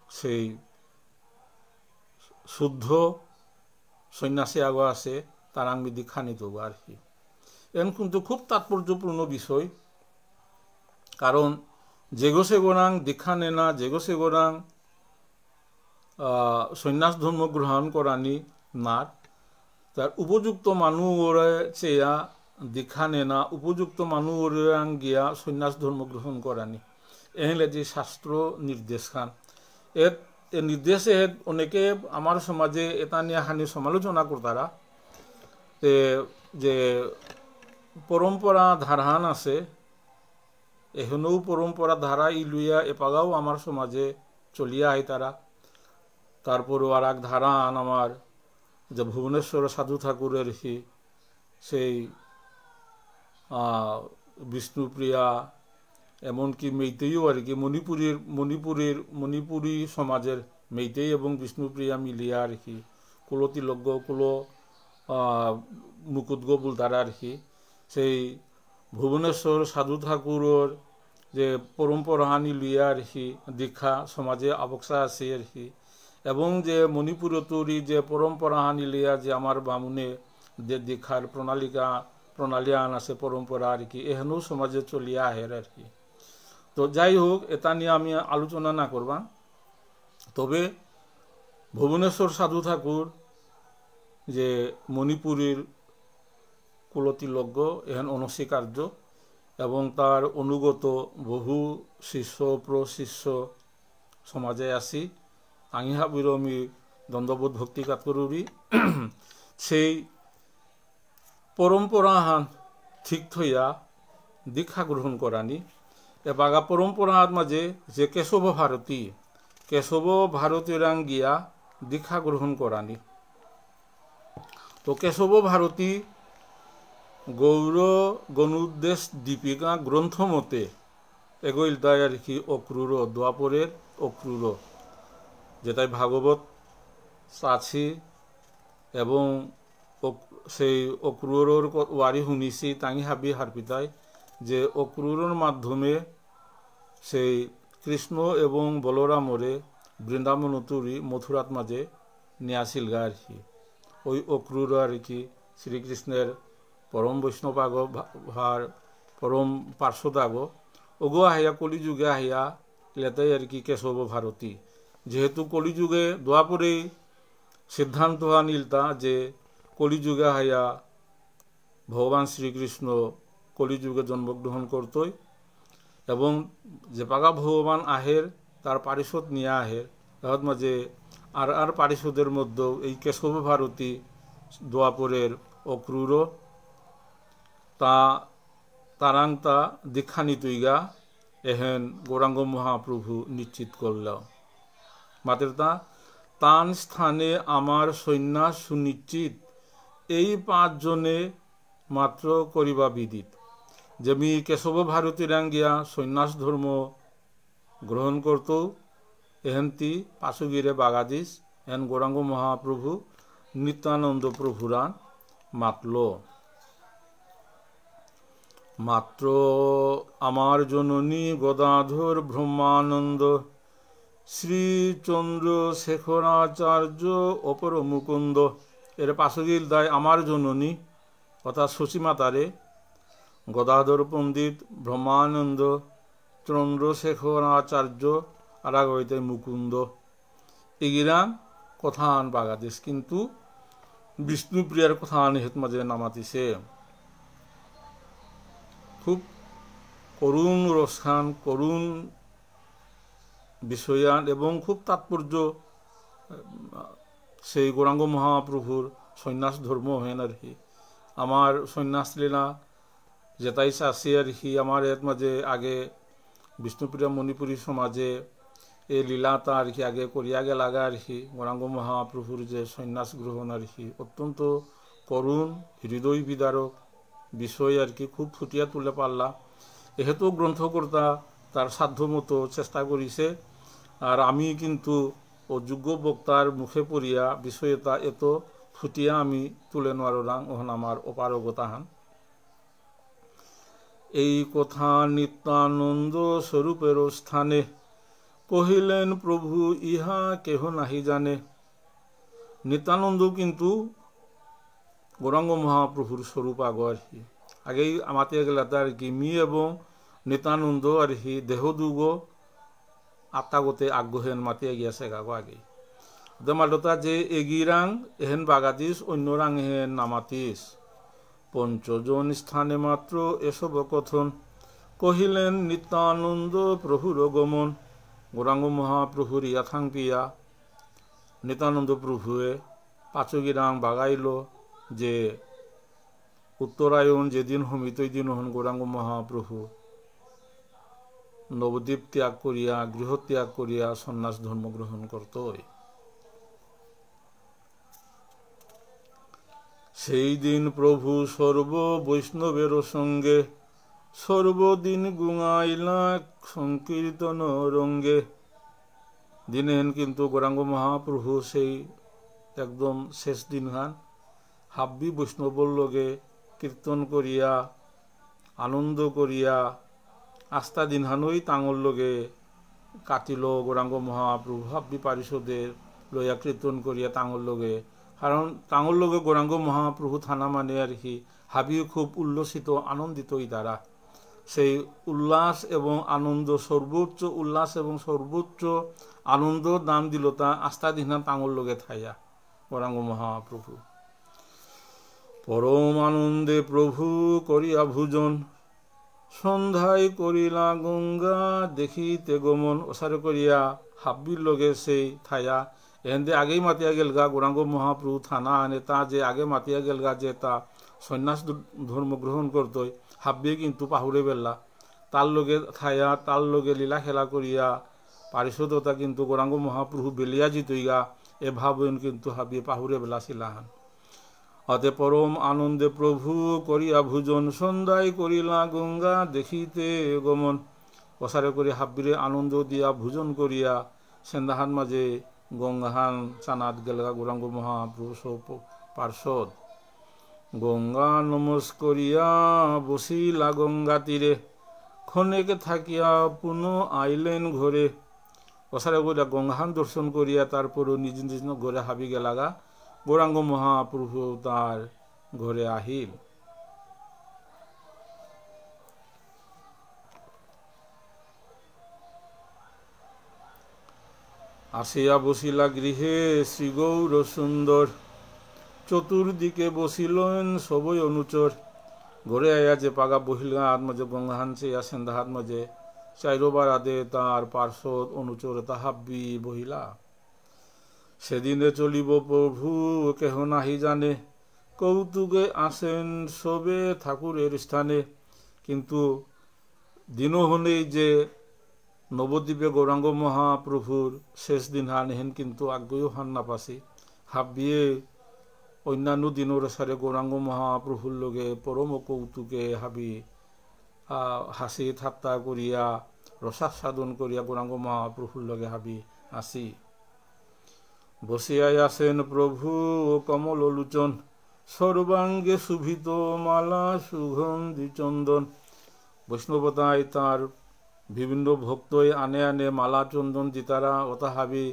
সেই শুদ্ধ সন্ন্যাসী আগো আছে তার আঙ্গি দীক্ষা নিত আর কি এন কিন্তু খুব তাৎপর্যপূর্ণ বিষয় কারণ যেগো সে গোরাং দীক্ষা নেনা যেগো সে গোরাং সন্ন্যাস ধর্ম গ্রহণ করানি নার তার উপযুক্ত মানুষ ওরা চেয়া দীক্ষা নেনা উপযুক্ত মানুষ ওরাং গিয়া সন্ন্যাস ধর্ম গ্রহণ করানি এহলে যে শাস্ত্র নির্দেশ খান এর নির্দেশে অনেকে আমার সমাজে এটা নিয়ে হানি সমালোচনা করতারা যে পরম্পরা ধারহান আছে এখনও পরম্পরা ধারা ইলুইয়া এপাগাও আমার সমাজে চলিয়া আই তারা তারপরও আর এক ধারান আমার যে ভুবনেশ্বর সাধু ঠাকুরের সেই বিষ্ণুপ্রিয়া এমনকি মেইতেইও আর কি মণিপুরী সমাজের মেইতেই এবং বিষ্ণুপ্রিয়া মিলিয়া আর কি কুলতিলজ্ঞ কুল মুকুটগ বুলতারা আর কি সেই ভুবনেশ্বর সাধু ঠাকুরের যে পরম্পরাহানি লিয়া আর কি দীক্ষা সমাজে আবক্সা আছে আর কি এবং যে মণিপুরতরি যে পরম্পরাহানি লিয়া যে আমার বামুনে যে দীক্ষার প্রণালী আন আছে পরম্পরা আর কি এহেনও সমাজে চলিয়া আহের আর কি তো যাই হোক এটা নিয়ে আমি আলোচনা না করবা তবে ভুবনেশ্বর সাধু ঠাকুর যে মণিপুরের কুলতিলজ্ঞ এহেন অনস্বীকার্য এবং তার অনুগত বহু শিষ্য প্রশিষ্য সমাজে আছি আমি ভাবির আমি দ্বন্দ্ববোধ ভক্তি কাতরি সেই পরম্পরা হান ঠিক থইয়া দীক্ষা গ্রহণ করানি এ বাগা পরম্পরা মাঝে যে কেশব ভারতীরাং গিয়া দীক্ষা গ্রহণ করানি তো কেশব ভারতী গৌর গণুদ্দেশ দীপিকা গ্রন্থ মতে এগোইল তাই আর কি অক্রূর দ্বাপরের অক্রূর যেটাই ভাগবত চাছি এবং সেই অক্রূরর ওয়ারি শুনিছি তাঙি হাবি হারপিতাই যে অক্রূরর মাধ্যমে সেই কৃষ্ণ এবং বলরামরে বৃন্দাবন তুরি মথুরাত মাঝে নিয়ে আসিলগা আর কি ওই অক্রূর আর কি শ্রীকৃষ্ণের পরম বৈষ্ণবাগ ভার পরম পার্শ্বদাগ ওগো আহিয়া কলিযুগে আহিয়া লেতাই আর কি কেশব ভারতী যেহেতু কলিযুগে দ্বাপরেই সিদ্ধান্ত হওয়া নীলতা যে কলিযুগে আহিয়া ভগবান শ্রীকৃষ্ণ কলিযুগে জন্মগ্রহণ করতই এবং যে পাগা ভগবান আহের তার পারিষদ নিয়ে আহের তার মাঝে আর পারিষদের মধ্যে এই কেশব ভারতী দ্বাপরের অক্রূর তারাংতা দীক্ষা নিতইগা এহেন গৌরাঙ্গ মহাপ্রভু নিশ্চিত করল মাতের তান স্থানে আমার সন্ন্যাস সুনিশ্চিত এই 5 জনে মাত্র করিবা বিদিত যেমি কেশব ভারতী রাঙ্গিয়া সন্ন্যাস ধর্ম গ্রহণ করত এহেনতি পাশুগিরে বাগাদিস এহেন গৌরাঙ্গ মহাপ্রভু নিত্যানন্দ প্রভুরান মাতল মাত্র আমার জননী গদাধর ব্রহ্মানন্দ শ্রীচন্দ্র শেখরাচার্য অপর মুকুন্দ এর পাশুগিল দায় আমার জননী অর্থাৎ শচীমাতারে গদাধর পণ্ডিত ব্রহ্মানন্দ চন্দ্রশেখরাচার্য আর হইতে মুকুন্দ এগিরান কথান বাগাদিস কিন্তু বিষ্ণুপ্রিয়ার কথান হেত মাঝে নামাতিছে খুব করুণ রসখান করুণ বিষয়ান এবং খুব তাৎপর্য সেই গৌরাঙ্গ মহাপ্রভুর সন্ন্যাস ধর্ম হেন আর কি আমার সন্ন্যাস লীলা যেটাই চাষি আর কি আমার এর মাঝে আগে বিষ্ণুপ্রিয়া মণিপুরী সমাজে এই লীলাটা আর কি আগে করিয়া গেলাগা আর কি গৌরাঙ্গ মহাপ্রভুর যে সন্ন্যাস গ্রহণ আর কি অত্যন্ত করুণ হৃদয় বিদারক বিষয় আর কি খুব ফুটিয়া তুলে পারলা এহেতু গ্রন্থকর্তা তার সাধ্যমতো চেষ্টা করিছে আর আমি কিন্তু অযোগ্য বক্তার মুখে পড়িয়া বিষয়টা এত ফুটিয়া আমি তুলে নোয়ারাং ওহন আমার অপারগতা হান এই কথা নিত্যানন্দ স্বরূপের স্থানে কহিলেন প্রভু ইহা কেহ নাহি জানে নিত্যানন্দ কিন্তু গৌরাঙ্গ মহাপ্রভুর স্বরূপ আগ আর কি আগেই আমাতে গেলে আর কি মি এবং নিত্যানন্দ আর কি দেহদুগ আত্মাগতে আগ্রহেন মাতিয়া গিয়াছে গাগো আগে দেমালতা যে এগিরাং এহেন বাগাদিস অন্য রাং এহেন নামাতিস 5 জন স্থানে মাত্র এসব কথন কহিলেন নিত্যানন্দ প্রভুর গমন গৌরাঙ্গ মহাপ্রভুর ইয়াথাং পিয়া নিত্যানন্দ প্রভুয়ে পাচগিরাং বাগাইল যে উত্তরায়ণ যেদিন হমিত ওই দিন হন গৌরাঙ্গ মহাপ্রভু নবদ্বীপ ত্যাগ করিয়া গৃহ ত্যাগ করিয়া সন্ন্যাস ধর্ম গ্রহণ করত সেই দিন প্রভু সর্ব বৈষ্ণবের সঙ্গে সর্বদিন গুঙাইলা সংকীর্তন রঙ্গে দিনেন কিন্তু গৌরাঙ্গ মহাপ্রভু সেই একদম শেষ দিন হান হাব্বি বৈষ্ণবর লগে কীর্তন করিয়া আনন্দ করিয়া আস্থা দিন হানই তাঙর লগে কাটিল গৌরাঙ্গ মহাপ্রভু হাব্বি পারিষদের লইয়া কীর্তন করিয়া তাঙর লগে কারণ তাঙর লগে গৌরাঙ্গ মহাপ্রভু থানা মানে আর কি হাবিও খুব উল্লসিত আনন্দিতই দ্বারা সেই উল্লাস এবং আনন্দ সর্বোচ্চ উল্লাস এবং সর্বোচ্চ আনন্দ দান দিল তা আস্থা দিন তাঙর লগে থাইয়া গৌরাঙ্গ মহাপ্রভু পরম আনন্দে প্রভু করিয়া ভোজন সন্ধ্যায় করিলা গঙ্গা দেখিতে গমন ওসারে করিয়া হাব্বির লগে সেই থাইয়া এহেন্দে আগেই মাতিয়া গেলগা গৌরাঙ্গ মহাপ্রভু থানা আনে তা যে আগে মাতিয়া গেলগা যে তা সন্ন্যাস ধর্ম গ্রহণ করতই হাব্বিয়ে কিন্তু পাহুরে বেললা তার লগে থাইয়া তার লগে লীলা খেলা করিয়া পারিষদতা কিন্তু গৌরাঙ্গ মহাপ্রভু বেলিয়া জিতইগা এ ভাবেন কিন্তু হাবিয়ে পাহুরে বেলা ছিলাহান অতে পরম আনন্দে প্রভু করিয়া ভোজন সন্ধ্যায় করিলা গঙ্গা দেখিতে গমন। ওসারে করে হাব্বিরে আনন্দ দিয়া ভোজন করিয়া সেন্দাহান মাঝে গঙ্গাহান চানাত গেলগা গৌরাঙ্গ মহাপ্রভু পার্শ্বদ। গঙ্গা নমস্করিয়া বসিলা গঙ্গা তীরে, ক্ষণেক থাকিয়া পুনঃ আইলেন ঘরে। ওসারে করে গঙ্গাহান দর্শন করিয়া তারপরও নিজ নিজ ঘরে হাবি গেলাগা গৌরাঙ্গ মহাপ্রভু তার ঘরে আহিল। আসিয়া বসিলা গৃহে শ্রীগৌর সুন্দর, চতুর্দিকে বসিলেন সবই অনুচর। ঘরে আয়া যে পাগা বহিলা হাত মাঝে গঙ্গাহান চেয়া সেন্দা হাত মাঝে চাইরোবার আদে তার পার্শ্বদ অনুচর তাহাব্বি বহিলা। সেদিনে চলিব প্রভু কেহ নাহি জানে, কৌতুকে আসেন সবে ঠাকুরের স্থানে। কিন্তু দিনও হলেই যে নবদ্বীপে গৌরাঙ্গ মহাপ্রভুর শেষ দিন হান হেন কিন্তু আগ্রহ হান না পাসি হাবিয়ে অন্যান্য দিনের সারে গৌরাঙ্গ মহাপ্রভুর লগে পরম কৌতুকে হাবি হাসি ঠাট্টা করিয়া রসাস্বাদন করিয়া গৌরাঙ্গ মহাপ্রভুর লগে হাবি আসি। বসিয়াই আসেন প্রভু কমল লোচন, সর্বাঙ্গে শুভিত মালা সুগন্ধি চন্দন। বৈষ্ণবতায় তার বিভিন্ন ভক্তই আনে আনে মালা চন্দন দিতারা অতা হাবি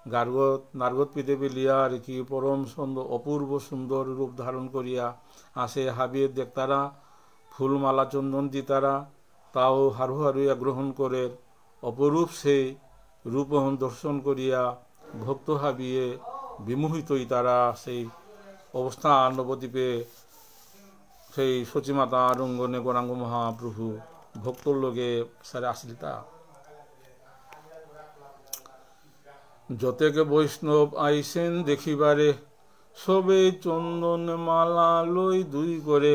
গার্গত নার্গত পিতে বিলিয়া রেখি পরম সুন্দর অপূর্ব সুন্দর রূপ ধারণ করিয়া আসে হাবিয়ে দেখতারা ফুল মালা চন্দন দিতারা তাও হারু হারুয়া গ্রহণ করে অপরূপ সেই রূপহন দর্শন করিয়া ভক্ত হাবিয়ে বিমোহিতই তারা সেই অবস্থা নবদ্বীপে সেই সচিমাতা রঙ্গনে গৌরাঙ্গ মহাপ্রভু ভক্তর লগে সারে আসলিতা। যতেকে বৈষ্ণব আইসেন দেখিবারে, সবে চন্দন মালা লই দুই করে।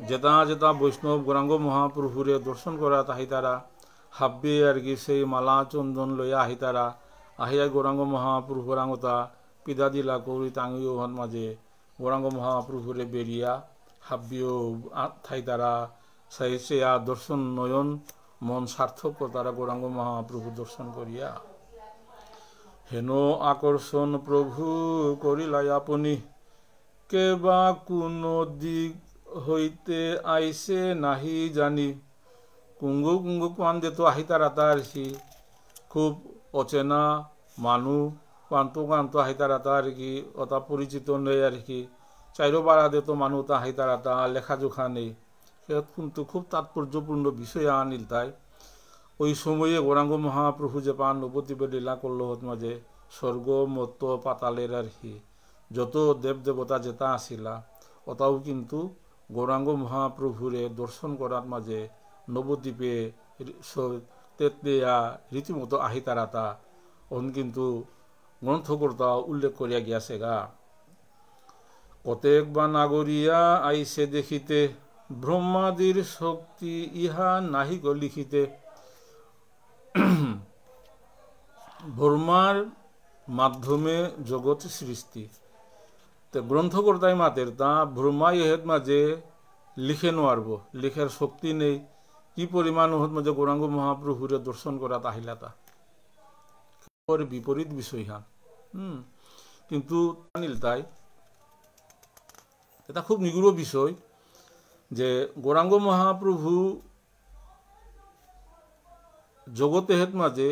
যেতা যেতা বৈষ্ণব গৌরাঙ্গ মহাপ্রভুরে দর্শন করা তাহিতারা হাব্বে আর কি সেই মালা চন্দন লইয়া আহিতারা আহিয়া গৌরাঙ্গ মহাপ্রভুর আঙতা পিদা দিলা কৌরি টাঙ্গিও হন মাঝে গৌরাঙ্গ মহাপ্রভুরে বেরিয়া হাব্বিও থাইতারা সেই চেয়া দর্শন নয়ন মন সার্থক তারা গৌরাঙ্গ মহাপ্রভু দর্শন করিয়া। হেন আকর্ষণ প্রভু করিলাই আপনি, কে বা কোন দিক হইতে আইসে নাহি জানি। কুঙ্গ কুঙ্গ কান্দে তো আহিতারা তার খুব অচেনা মানু কান্ত আহিতারা তার কি অতা পরিচিত নেই আর কি চাইরো বাড়াদে তো মানু তা আহিতারা তা লেখাজোখা নেই। কিন্তু খুব তাৎপর্যপূর্ণ বিষয় আনিল তাই ওই সময়ে গৌরাঙ্গ মহাপ্রভু যে পান নবদ্বীপে লীলা করলো মাঝে স্বর্গ মত পাতালের আর কি যত দেবদেবতা যেটা আসিলা ওটাও কিন্তু গৌরাঙ্গ মহাপ্রভুরে দর্শন করার মাঝে নবদ্বীপে তেতলিয়া রীতিমতো আহিতারাতা অন কিন্তু গ্রন্থকর্তা উল্লেখ করিয়া গিয়াছে গা। কতেক বা নাগরিয়া আইসে দেখিতে, ব্রহ্মাদির শক্তি ইহা নাহিক লিখিতে। ব্রহ্মার মাধ্যমে জগৎ সৃষ্টি তো গ্রন্থকর্তাই মাতের তা ব্রহ্মাই এহেত মাঝে লিখে নোয়ারব লিখার শক্তি নেই কি পরিমাণ ওহত মাঝে গৌরাঙ্গ মহাপ্রভুরে দর্শন করা তাহিলা তা বিপরীত বিষয় হান। কিন্তু আনিল তাই এটা খুব নিগুড় বিষয় যে গৌরাঙ্গ মহাপ্রভু জগতে হেত মাঝে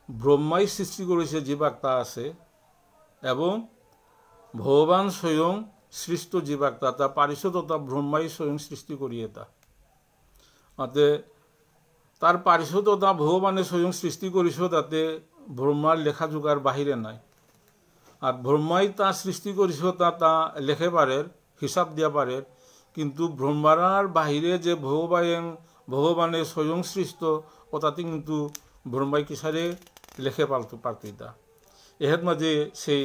ব্রহ্মাই সৃষ্টি করেছে জীবাত্মা আছে এবং ভগবান স্বয়ং সৃষ্ট জীবাত্মা তা পারিষদতা ব্রহ্মাই স্বয়ং সৃষ্টি করিয়ে তা তাতে তার পারিষদতা ভগবানের স্বয়ং সৃষ্টি করিস তাতে ব্রহ্মার লেখাজোগার বাহিরে নাই আর ব্রহ্মাই তা সৃষ্টি করিস তা লেখে পারের হিসাব দিয়া পারের কিন্তু ব্রহ্মার বাহিরে যে ভগবানের স্বয়ং সৃষ্ট ও তাতে কিন্তু ব্রহ্মাই কিসারে লেখে পারত তা এহের মাঝে সেই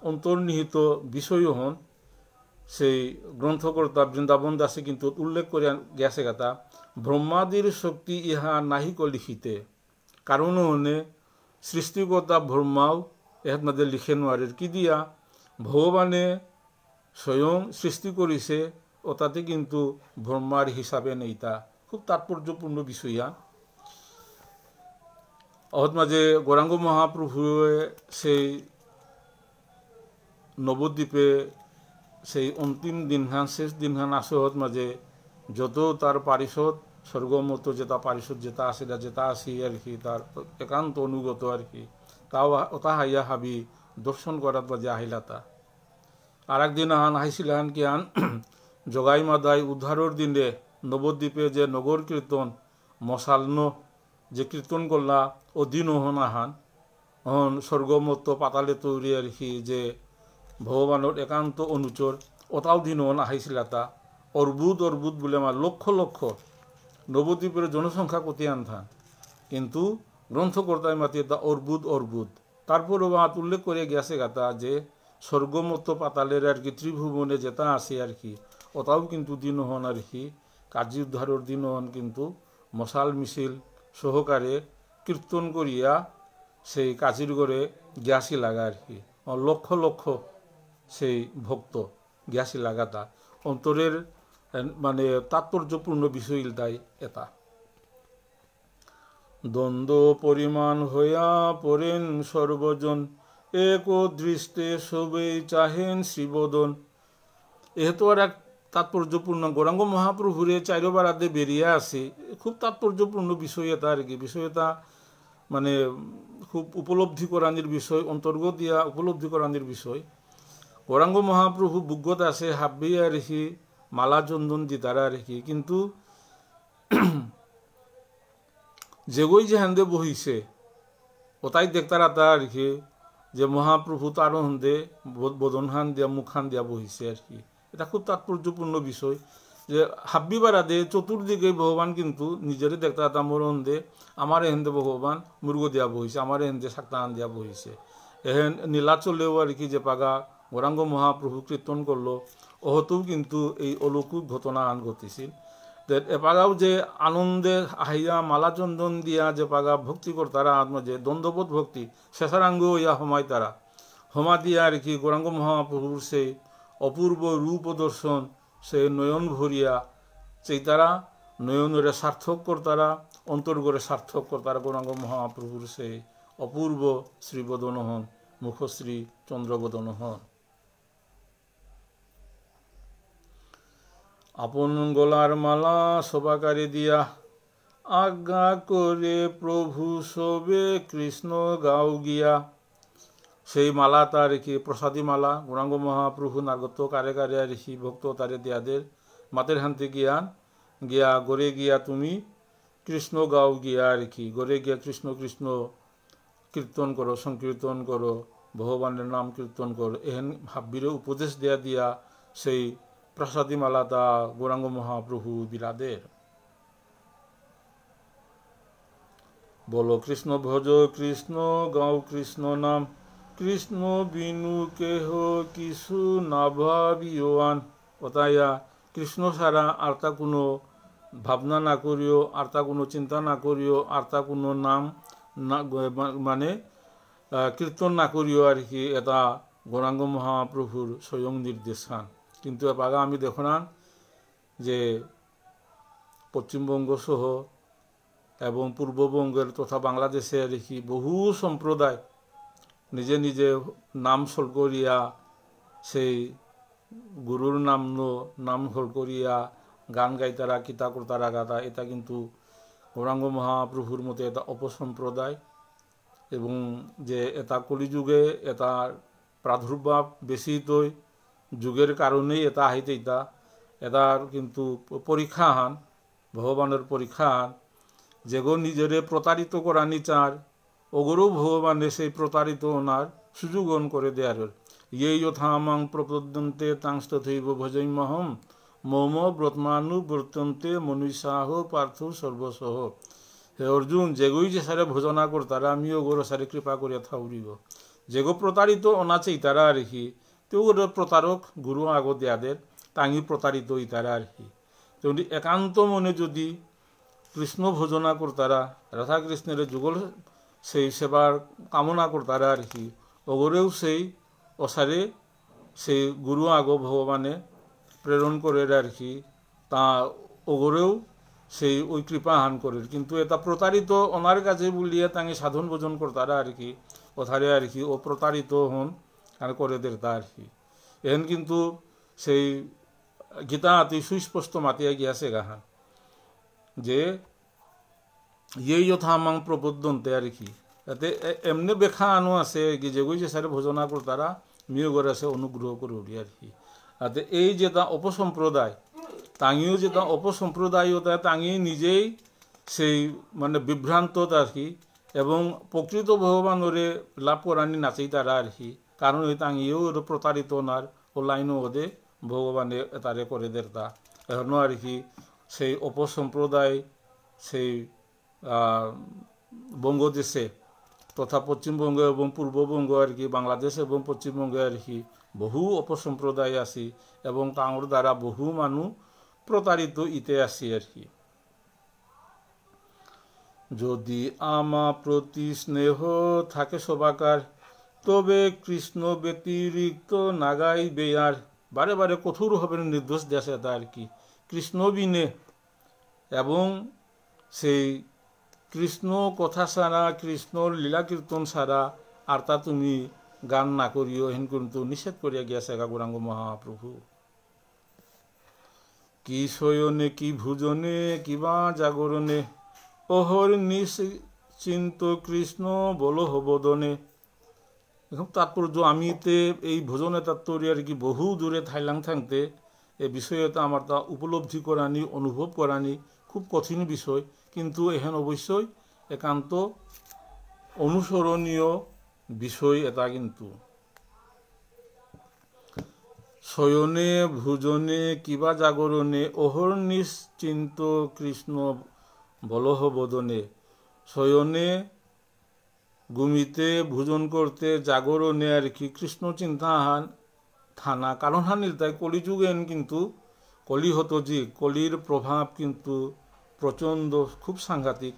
অন্তর্নিহিত বিষয় হন সেই গ্রন্থকর্তা বৃন্দাবন দাসে কিন্তু উল্লেখ করে গেছে কথা ব্রহ্মাদির শক্তি ইহা নাহিক লিখিতে কারণ হনে সৃষ্টিকর্তা ব্রহ্মাও এহের মাঝে লিখে নোয়ারের কি দিয়া ভগবানে স্বয়ং সৃষ্টি করেছে ও তাতে কিন্তু ব্রহ্মার হিসাবে নেই। তা খুব তাৎপর্যপূর্ণ বিষয়া। অহত মাঝে গৌরাঙ্গ মহাপ্রভুয়ে সেই নবদ্বীপে সেই অন্তিম দিনখান শেষ দিনখান আসহত মাঝে যত তার পারিষদ স্বর্গমত যেটা পারিষদ যেটা আছে যেটা আসি আর কি তার একান্ত অনুগত আর কি তাও ওটা হাইয়া হাবি দর্শন করার মাঝে আহিলা তা। আর একদিন আহান আহিছিল আন কি আন জগাই মাদাই উদ্ধারের দিনে নবদ্বীপে যে নগর কীর্তন মশালন যে কীর্তন করলা ও দিন হন আহান হন স্বর্গমত পাতালে তৈরি আর কি যে ভগবানের একান্ত অনুচর ওটাও দিন হন আহিছিল তা। অর্বুদ অর্বুদ বলে আমার লক্ষ লক্ষ নবদ্বীপের জনসংখ্যা কতি আনথা কিন্তু গ্রন্থকর্তায় মাতি তা অর্বুদ অর্বুদ। তারপরও মাত উল্লেখ করে গেছে গাতা যে স্বর্গমত পাতালের আর কি ত্রিভুবনে যেটা আছে আর কি ওটাও কিন্তু দিন হন আর কি কাজী উদ্ধারের দিন হন কিন্তু মশাল মিছিল সহকারে কীর্তন করিয়া সেই কাজীর গড়ে গ্যাসি লাগা আর কি লক্ষ লক্ষ সেই ভক্ত গ্যাসি লাগাতা অন্তরের মানে তাৎপর্যপূর্ণ বিষয় তাই এটা। দ্বন্দ্ব পরিমাণ হইয়া পড়েন সর্বজন এক দৃষ্টে সবেই চাহেন শ্রীবদন। এহেতু আর এক তাৎপর্যপূর্ণ গৌরাঙ্গ মহাপ্রভুরে চাইরবার আদে বেরিয়ে আসে খুব তাৎপর্যপূর্ণ বিষয় এটা আর কি। বিষয়টা মানে খুব উপলব্ধি করানির বিষয় অন্তর্গত দিয়া উপলব্ধি করানির বিষয়। গৌরাঙ্গ মহাপ্রভু বুগ্গত আছে হাব্বি আর কি মালা চন্দন দিতারা আর কি কিন্তু যেগই যে হান্দে বহিছে ওটাই দেখতারা তা আর কি যে মহাপ্রভু তার হন্দে বদনহান দিয়া মুখান দিয়া বহিছে আর কি। এটা খুব তাৎপর্যপূর্ণ বিষয় যে হাব্বি বারাদে চতুর্দিকে ভগবান কিন্তু নিজেরই দেখতারা তা মোর হন্দে আমার হেন্দে ভগবান মুর্গ দিয়া বহিছে আমার হেন্দে সাক্তান দিয়া বহিছে। এহেন নীলাচলেও আর কি যে পাগা গৌরাঙ্গ মহাপ্রভু কীর্তন করলো ওহতেও কিন্তু এই অলৌকিক ঘটনা আন ঘটিছিল। এপাগাও যে আনন্দে আহিয়া মালাচন্দন দিয়া যে পাগা ভক্তি করতারা যে দ্বন্দ্ববোধ ভক্তি শেষারাঙ্গ ইয়া হমায় তারা হমা দিয়া আর কি গৌরাঙ্গ মহাপ্রভুর সেই অপূর্ব রূপ দর্শন সে নয়ন ভরিয়া সেই তারা নয়নরে সার্থক করতারা অন্তর্গরে সার্থক করতারা গৌরাঙ্গ মহাপ্রভুর সেই অপূর্ব শ্রীবদন হন মুখশ্রী চন্দ্রবদন হন। আপন গলার মালা সবাকারে দিয়া আজ্ঞা করে প্রভু সবে কৃষ্ণ গাও গিয়া। সেই মালা তার কি প্রসাদী মালা গৌরাঙ্গ মহাপ্রভু নাগত কারে কারে ঋষি ভক্ত তারে দিয়াদের মাতের হান্তে গিয়ান গিয়া গড়ে গিয়া তুমি কৃষ্ণ গাও গিয়া আর কি গড়ে গিয়া কৃষ্ণ কৃষ্ণ কীর্তন করো সংকীর্তন করো ভগবানের নাম কীর্তন করো এহেন হাব্বিরে উপদেশ দেয়া দিয়া সেই প্রসাদী মালা তা গৌরাঙ্গ মহাপ্রভু বিলাদের। বলো কৃষ্ণ ভজ কৃষ্ণ গাও কৃষ্ণ নাম কৃষ্ণ বিনু কেহ কিছু না ভাবিওয়ান। ওতাইয়া কৃষ্ণ ছাড়া আর তা কোনো ভাবনা না করিও আর তা কোনো চিন্তা না করিও আর তা কোনো নাম না মানে কীর্তন না করিও আর কি এটা গৌরাঙ্গ মহাপ্রভুর স্বয়ং নির্দেশান। কিন্তু এপাগা আমি দেখো না যে পশ্চিমবঙ্গ সহ এবং পূর্ববঙ্গের তথা বাংলাদেশে দেখি বহু সম্প্রদায় নিজে নিজে নাম সল করিয়া সেই গুরুর নাম হল করিয়া গান গাইতারা কিতা করতারা গাতা এটা কিন্তু গৌরাঙ্গ মহাপ্রভুর মতে এটা অপসম্প্রদায় এবং যে এটা কলিযুগে এটার প্রাদুর্ভাব বেশি তৈ যুগের কারণেই এটা হাইতে এটার কিন্তু পরীক্ষা হান ভগবানের পরীক্ষা হান যেগো নিজেরে প্রতারিত করা নিচার ওগরও ভগবানের সেই প্রতারিত ওনার সুযোগন করে দেয়ার ইয়ে যথামাং প্রপদ্যন্তে তাংস্তথৈব ভজৈমহম মম ব্রতমানুবর্তন্তে মনুষ্যাহ পার্থ সর্বসহ। হে অর্জুন যেগোই যে সারে ভোজনা করতারা আমি ওগর সারে কৃপা করিয়া থাউরিব যেগো প্রতারিত অনাচেই তারা আর কি তো প্রতারক গুরু আগত দেয়াদের তাঙ্গি প্রতারিত ইতারা আর কি। যদি একান্ত মনে যদি কৃষ্ণ ভোজনা করতারা রাধা কৃষ্ণের যুগল সেই সেবার কামনা করতারা আর কি ওগরেও সেই অসারে সেই গুরু আগো ভগবানে প্রেরণ করে আর কি তা ওগরেও সেই ওই কৃপা হান করে কিন্তু এটা প্রতারিত ওনার কাছে বলিয়ে তাকে সাধন ভোজন করতারা আর কি ওথারে আর কি ও প্রতারিত হন আর করে দেতা আর কি এখন কিন্তু সেই গীতা আতি সুস্পষ্ট মাতিয়া গিয়াছে গাহান যে ইয়ে যথামাং প্রবোধন্তে আর কি তাতে এমনি বেখা আনো আছে কি যেগুই যে সারে ভোজনা করতারা মিও করে আছে অনুগ্রহ করে আর কি তাতে এই যে তা অপসম্প্রদায় তাঙিও যে তা অপসম্প্রদায়তা তাঙি নিজেই সেই মানে বিভ্রান্ত আর কি এবং প্রকৃত ভগবানরে লাভ করানি নাচেই তারা আর কি কারণ ওই তাঙিও প্রতারিত নার ও লাইনও ওদে ভগবানে তারে করে দেতা এখনো আর কি সেই অপসম্প্রদায় সেই বঙ্গদেশে তথা পশ্চিমবঙ্গ এবং পূর্ববঙ্গ আর কি বাংলাদেশ এবং পশ্চিমবঙ্গে আর কি বহু অপসম্প্রদায় আছি এবং তাঁর দ্বারা বহু মানুষ প্রতারিত ইতে আসি আর কি যদি আমা প্রতি স্নেহ থাকে সবাকার তবে কৃষ্ণ ব্যতিরিক্ত নাগাইবে আর বারে বারে কঠোর হবে নির্দোষ দেশে তা আর কি কৃষ্ণ বিনে এবং সেই কৃষ্ণ কথা ছাড়া কৃষ্ণর লীলা কীর্তন ছাড়া আর তা তুমি গান না করিও হেন কিন্তু নিষেধ করিয়া গিয়াছে গৌরাঙ্গ মহাপ্রভু কি শয়নে কি ভোজনে কিবা জাগরণে অহর নিশ্চিন্ত কৃষ্ণ বল হবদনে এখন তাৎপর্য আমিতে এই ভোজনে তাৎপর্য আর কি বহু দূরে থাইলাং থাকতে এই বিষয়টা আমার তা উপলব্ধি করানি অনুভব করানি খুব কঠিন বিষয় কিন্তু এখন অবশ্যই একান্ত অনুসরণীয় বিষয় এটা কিন্তু শয়নে ভোজনে কিবা জাগরণে অহর নিশ্চিন্ত কৃষ্ণ বলহবদনে শয়নে ঘুমিতে ভোজন করতে জাগরণে আর কি কৃষ্ণ চিন্তা হান থানা কারণ হানিল তাই কলিযুগেন কিন্তু কলি হতো যে কলির প্রভাব কিন্তু প্রচণ্ড খুব সাংঘাতিক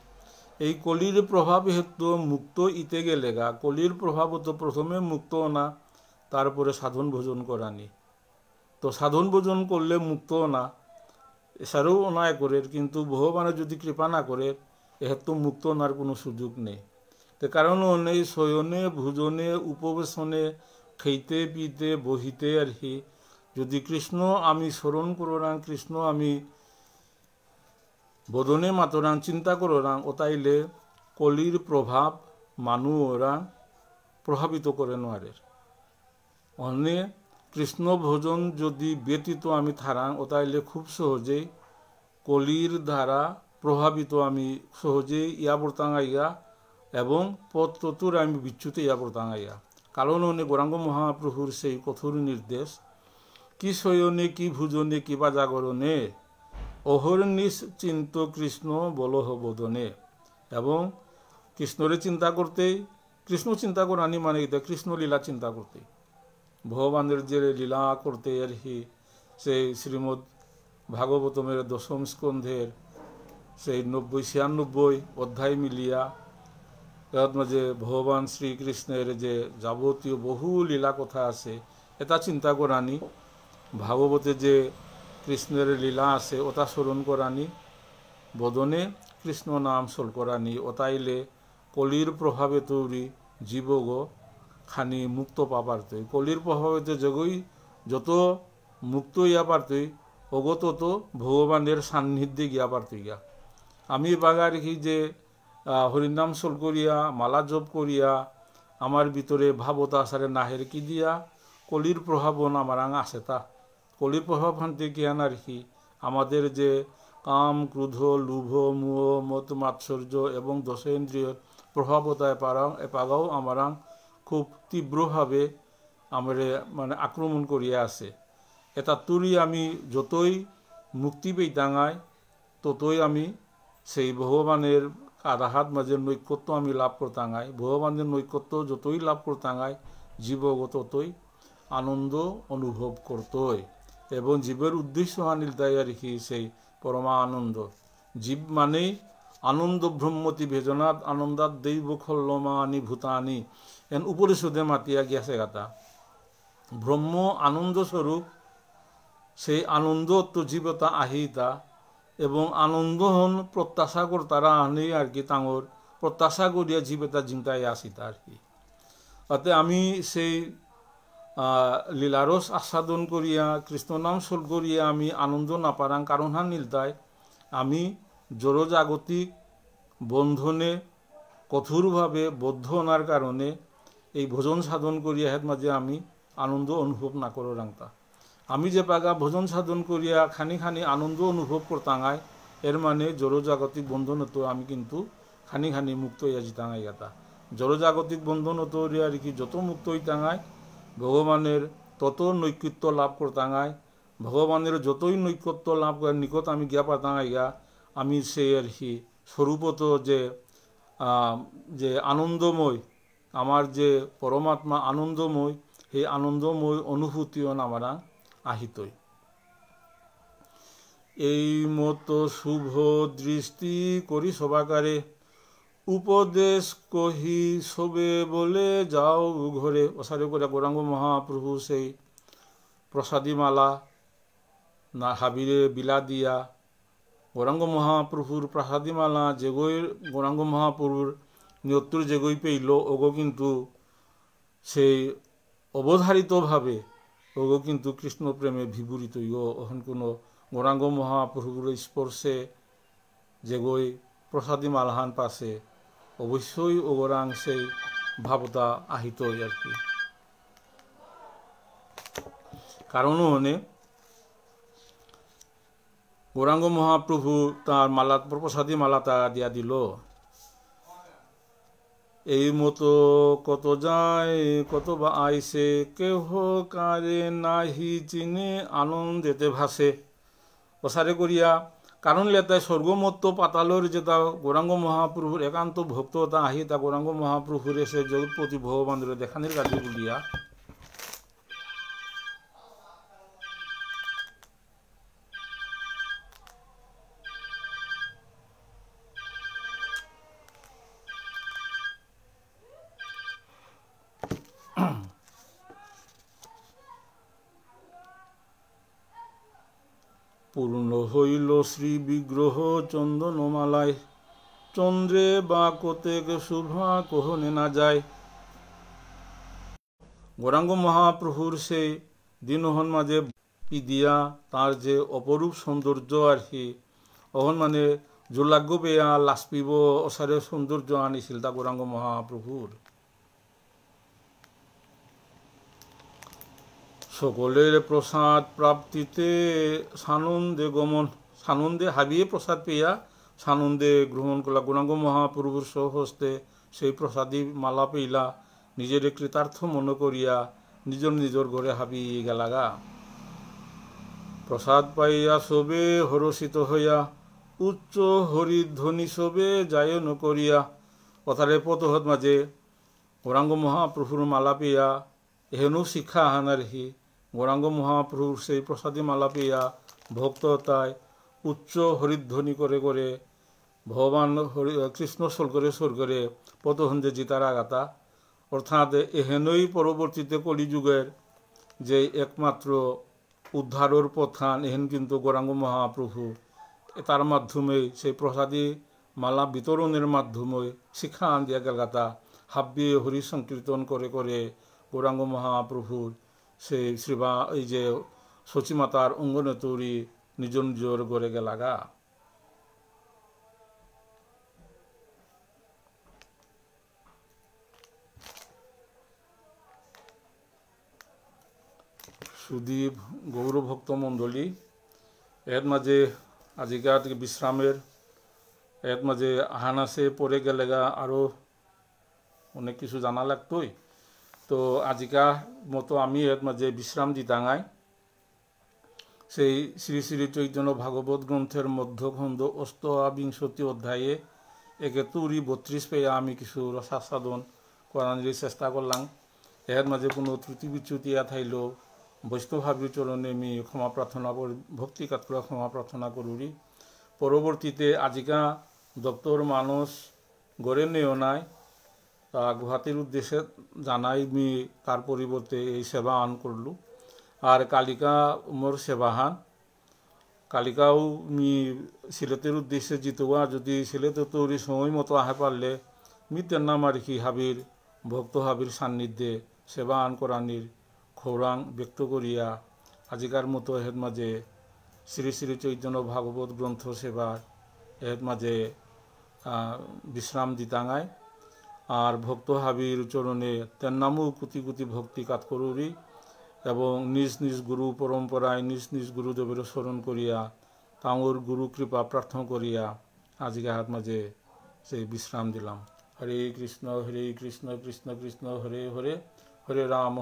এই কলির প্রভাব হেতু মুক্ত ইতে গেলে গা কলির প্রভাব হতো প্রথমে মুক্ত না তারপরে সাধন ভোজন করানি তো সাধন ভোজন করলে মুক্ত না এছাড়াও অনায় করে কিন্তু ভগবানের যদি কৃপা না করে এহেতু মুক্ত নার কোনো সুযোগ নেই তো কারণ নেই শয়নে ভোজনে উপবেশনে খেইতে পিতে বহিতে আর কি যদি কৃষ্ণ আমি স্মরণ করোরাং কৃষ্ণ আমি বদনে মাতরাং চিন্তা করোরাং ওতাইলে কলির প্রভাব মানুষ ওরা প্রভাবিত করে নোয়ারের অনে কৃষ্ণ ভোজন যদি ব্যতীত আমি থারাং ওতাইলে খুব সহজেই কলির দ্বারা প্রভাবিত আমি সহজেই ইয়া বর্তাঙ্গাইয়া এবং পথ চতুর আমি বিচ্যুতে ইয়া বর্তাঙ্গাইয়া কারণ অনেক গৌরাঙ্গ মহাপ্রভুর সেই কঠোর নির্দেশ কি শয়নে কি ভোজনে কিবা জাগরণে অহর নিশ্চিন্ত কৃষ্ণ বলহবদনে এবং কৃষ্ণরে চিন্তা করতেই কৃষ্ণ চিন্তা করানি মানে এটা কৃষ্ণ লীলা চিন্তা করতে ভগবানের যে লীলা করতে আর কি সেই শ্রীমদ্ ভাগবতমের দশম স্কন্ধের সেই 90-96 অধ্যায় মিলিয়া এর মাঝে ভগবান শ্রীকৃষ্ণের যে যাবতীয় বহু লীলা কথা আছে এটা চিন্তা করানি ভাগবতে যে কৃষ্ণের লীলা আছে ওটা স্মরণ করানি বদনে কৃষ্ণ নাম স্মল করানি ওতাইলে কলির প্রভাবে তৈরি জীবগ খানি মুক্ত পাপারতই কলির প্রভাবে জগই যত মুক্ত ইয়া পারতই অগত তো ভগবানের সান্নিধ্যে গিয়া পারতই গা আমি বাগা রেখি যে হরিনাম স্মল করিয়া মালা জপ করিয়া আমার ভিতরে ভাবতা সারে নাহের কি দিয়া কলির প্রভাবন আমার আছে তা কলির প্রভাব হানতে জ্ঞান আর কি আমাদের যে কাম ক্রোধ লোভ মোহ মত মাৎসর্য এবং দশেন্দ্রিয়র প্রভাবতায় এপাগাও আমার খুব তীব্রভাবে আমার মানে আক্রমণ করিয়া আছে এটা তুরি আমি যতই মুক্তি পেইতাঙাই ততই আমি সেই ভগবানের আধাহাত মাঝে নৈকট্য আমি লাভ করতাঙাই ভগবানের নৈকট্য যতই লাভ করতাঙাই জীবগ ততই আনন্দ অনুভব করতই এবং জীবের উদ্দেশ্য আনিল তাই আর কি সেই পরমা আনন্দ জীব মানেই আনন্দ ব্রহ্মতি ভেজনাত আনন্দাত দৈব খল্লমানি ভূতানি এন উপরিষদে মাতিয়া গিয়াছে গাতা ব্রহ্ম আনন্দ স্বরূপ সেই আনন্দ তো জীবতা আহিতা এবং আনন্দ হন প্রত্যাশা করতারা আনে আর কি তাঙর প্রত্যাশা করিয়া জীবতা জিংতাই আসিতা আর কি তাতে আমি সেই লীলারস আস্বাদন করিয়া কৃষ্ণ নাম সল করিয়া আমি আনন্দ না পারাং কারণ হান নিলতায় আমি জড়জাগতিক বন্ধনে কঠোরভাবে বদ্ধ হওয়ার কারণে এই ভোজন সাধন করিয়া হের মাঝে আমি আনন্দ অনুভব না করো রাংতা আমি যে পাগা ভোজন সাধন করিয়া খানি খানি আনন্দ অনুভব করতাঙায় এর মানে জড়জাগতিক বন্ধন তো আমি কিন্তু খানি খানি মুক্ত হইয়া জিতাঙাই গাতা জড়জাগতিক বন্ধন তো আর কি যত মুক্ত হইতাঙায় ভগবানের তত নৈকট্য লাভ করতাঙায় ভগবানের যতই নৈকট্য লাভ করার নিকট আমি গিয়া পাতাঙাইয়া আমি সেই আর কি স্বরূপত যে আনন্দময় আমার যে পরমাত্মা আনন্দময় সেই আনন্দময় অনুভূতিও আমারা আহিতই এই মতো শুভ দৃষ্টি করি সবাকারে উপদেশ কহি সবে বলে যাও ঘরে অসারে করে গৌরাঙ্গ মহাপ্রভু সেই প্রসাদী মালা না হাবিরে বিলা দিয়া গৌরাঙ্গ মহাপ্রভুর প্রসাদী মালা যেগই গৌরাঙ্গ মহাপ্রভুর নিয়ত্তর যেগই পেইল ওগো কিন্তু সেই অবধারিতভাবে ওগো কিন্তু কৃষ্ণ প্রেমে বিভূরিত ওখান কোনো গৌরাঙ্গ মহাপ্রভুর স্পর্শে যেগই প্রসাদী মালহান পাশে অবশ্যই ওগরাং সেই ভাবতা আহিত আর কি কারণ হনে গৌরাঙ্গ মহাপ্রভু তার মালা প্রসাদী মালাটা দিয়া দিল এই মতো কত যায় কত বা আইসে কেহ কারে নাহি চিনে আনন্দেতে ভাসে প্রসারে করিয়া কারণ লেতায় স্বর্গমত্ত পাতালর যেটা গৌরাঙ্গ মহাপ্রভুর একান্ত ভক্ততা আহি তা গৌরাঙ্গ মহাপ্রভুর এসে জগৎপতি ভগবানের দেখানের কাজে বলিয়া পূর্ণ হইল শ্রী বিগ্রহ চন্দনমালায় চন্দ্রে বা কতেক শুভা কহনে না যায় গৌরাঙ্গ মহাপ্রভুর সেই দিনহন মাঝে দিয়া তার যে অপরূপ সৌন্দর্য আর কি অহন মানে জোলাগ্য পেয়া লাসপিব অসারে সৌন্দর্য আনিছিল তা গৌরাঙ্গ মহাপ্রভুর সকলের প্রসাদ প্রাপ্তিতে সানন্দে গমন সানন্দে হাবিয়ে প্রসাদ পেয়া সানন্দে গ্রহণ করলা গৌরাঙ্গ মহাপ্রভুর সহস্তে সেই প্রসাদী মালা পেইলা নিজের কৃতার্থ মনে করিয়া নিজর নিজর ঘরে হাবিয়ে গেলাগা প্রসাদ পাইয়া সবে হরষিত হইয়া উচ্চ হরিধ্বনি সবে যায়ন করিয়া কথারে পতহত মাঝে গৌরাঙ্গ মহাপ্রভুর মালা পেয়া এহেনও শিক্ষা আহানারহি গৌরাঙ্গ মহাপ্রভুর সেই প্রসাদী মালা পেয়া ভক্ততায় উচ্চ হরিধ্বনি করে করে ভগবান কৃষ্ণ স্বর্গরে পতহন্দে জিতার আগাতা অর্থাৎ এহেনই পরবর্তীতে কলিযুগের যে একমাত্র উদ্ধারের পথান এহেন কিন্তু গৌরাঙ্গ মহাপ্রভু তার মাধ্যমে সেই প্রসাদী মালা বিতরণের মাধ্যমে শিক্ষা আন দিয়া গেলাতা হাব্যে হরি সংকীর্তন করে করে গৌরাঙ্গ মহাপ্রভুর সেই শ্রীবা এই যে সচিমাতার অঙ্গনে তৈরি নিজ নিজর গড়ে গেলাগা সুদীপ গৌরভক্ত মণ্ডলী এর মাঝে আজিকার বিশ্রামের এর মাঝে আহান আছে পরে গেলেগা আরও অনেক কিছু জানা লাগতোই তো আজিকা মতো আমি এর মাঝে বিশ্রাম দিতাঙাই সেই শ্রী শ্রী চৈতন্য ভাগবত গ্রন্থের মধ্যখণ্ড অষ্টবিংশতি অধ্যায়ে 31-32 পেয়ে আমি কিছু রসাস্বাদন করার চেষ্টা করলাম এর মাঝে কোনো ত্রুটি বিচ্যুতি থাইলেও বৈষ্ণভাবীর চরণে আমি ক্ষমা প্রার্থনা করি ভক্তি কাতরা ক্ষমা প্রার্থনা করি পরবর্তীতে আজিকা ডক্টর মানস গড়ে নেও নাই গুৱাহাটীৰ উদ্দেশ্যে জানাই মি তার পরিবর্তে এই সেবা আন করলু। আর কালিকা মোর সেবাহান কালিকাও মি সিলেটের উদ্দেশ্যে জিতোয়া যদি সিলেটে তৈরি সময় মতো আহে পারলে মিতের নাম আর কি হাবির ভক্ত হাবির সান্নিধ্যে সেবা আন করানির খৌরাং ব্যক্ত করিয়া আজিকার মতো এর মাঝে শ্রী শ্রী চৈতন্য ভাগবত গ্রন্থ সেবার এর মাঝে বিশ্রাম দিতাঙায়। আর ভক্ত হাবির চরণে তের নামও কোটি কোটি ভক্তি কাত করুরি এবং নিজ নিজ গুরু পরম্পরায় নিজ নিজ গুরুদেবের স্মরণ করিয়া তাঁর গুরু কৃপা প্রার্থনা করিয়া আজিকে হাত মাঝে সেই বিশ্রাম দিলাম। হরে কৃষ্ণ কৃষ্ণ কৃষ্ণ হরে হরে হরে রাম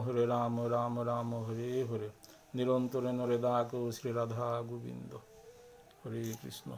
রাম রাম হরে হরে নিরন্তরে নরে দাক শ্রী রাধা গোবিন্দ। হরে কৃষ্ণ।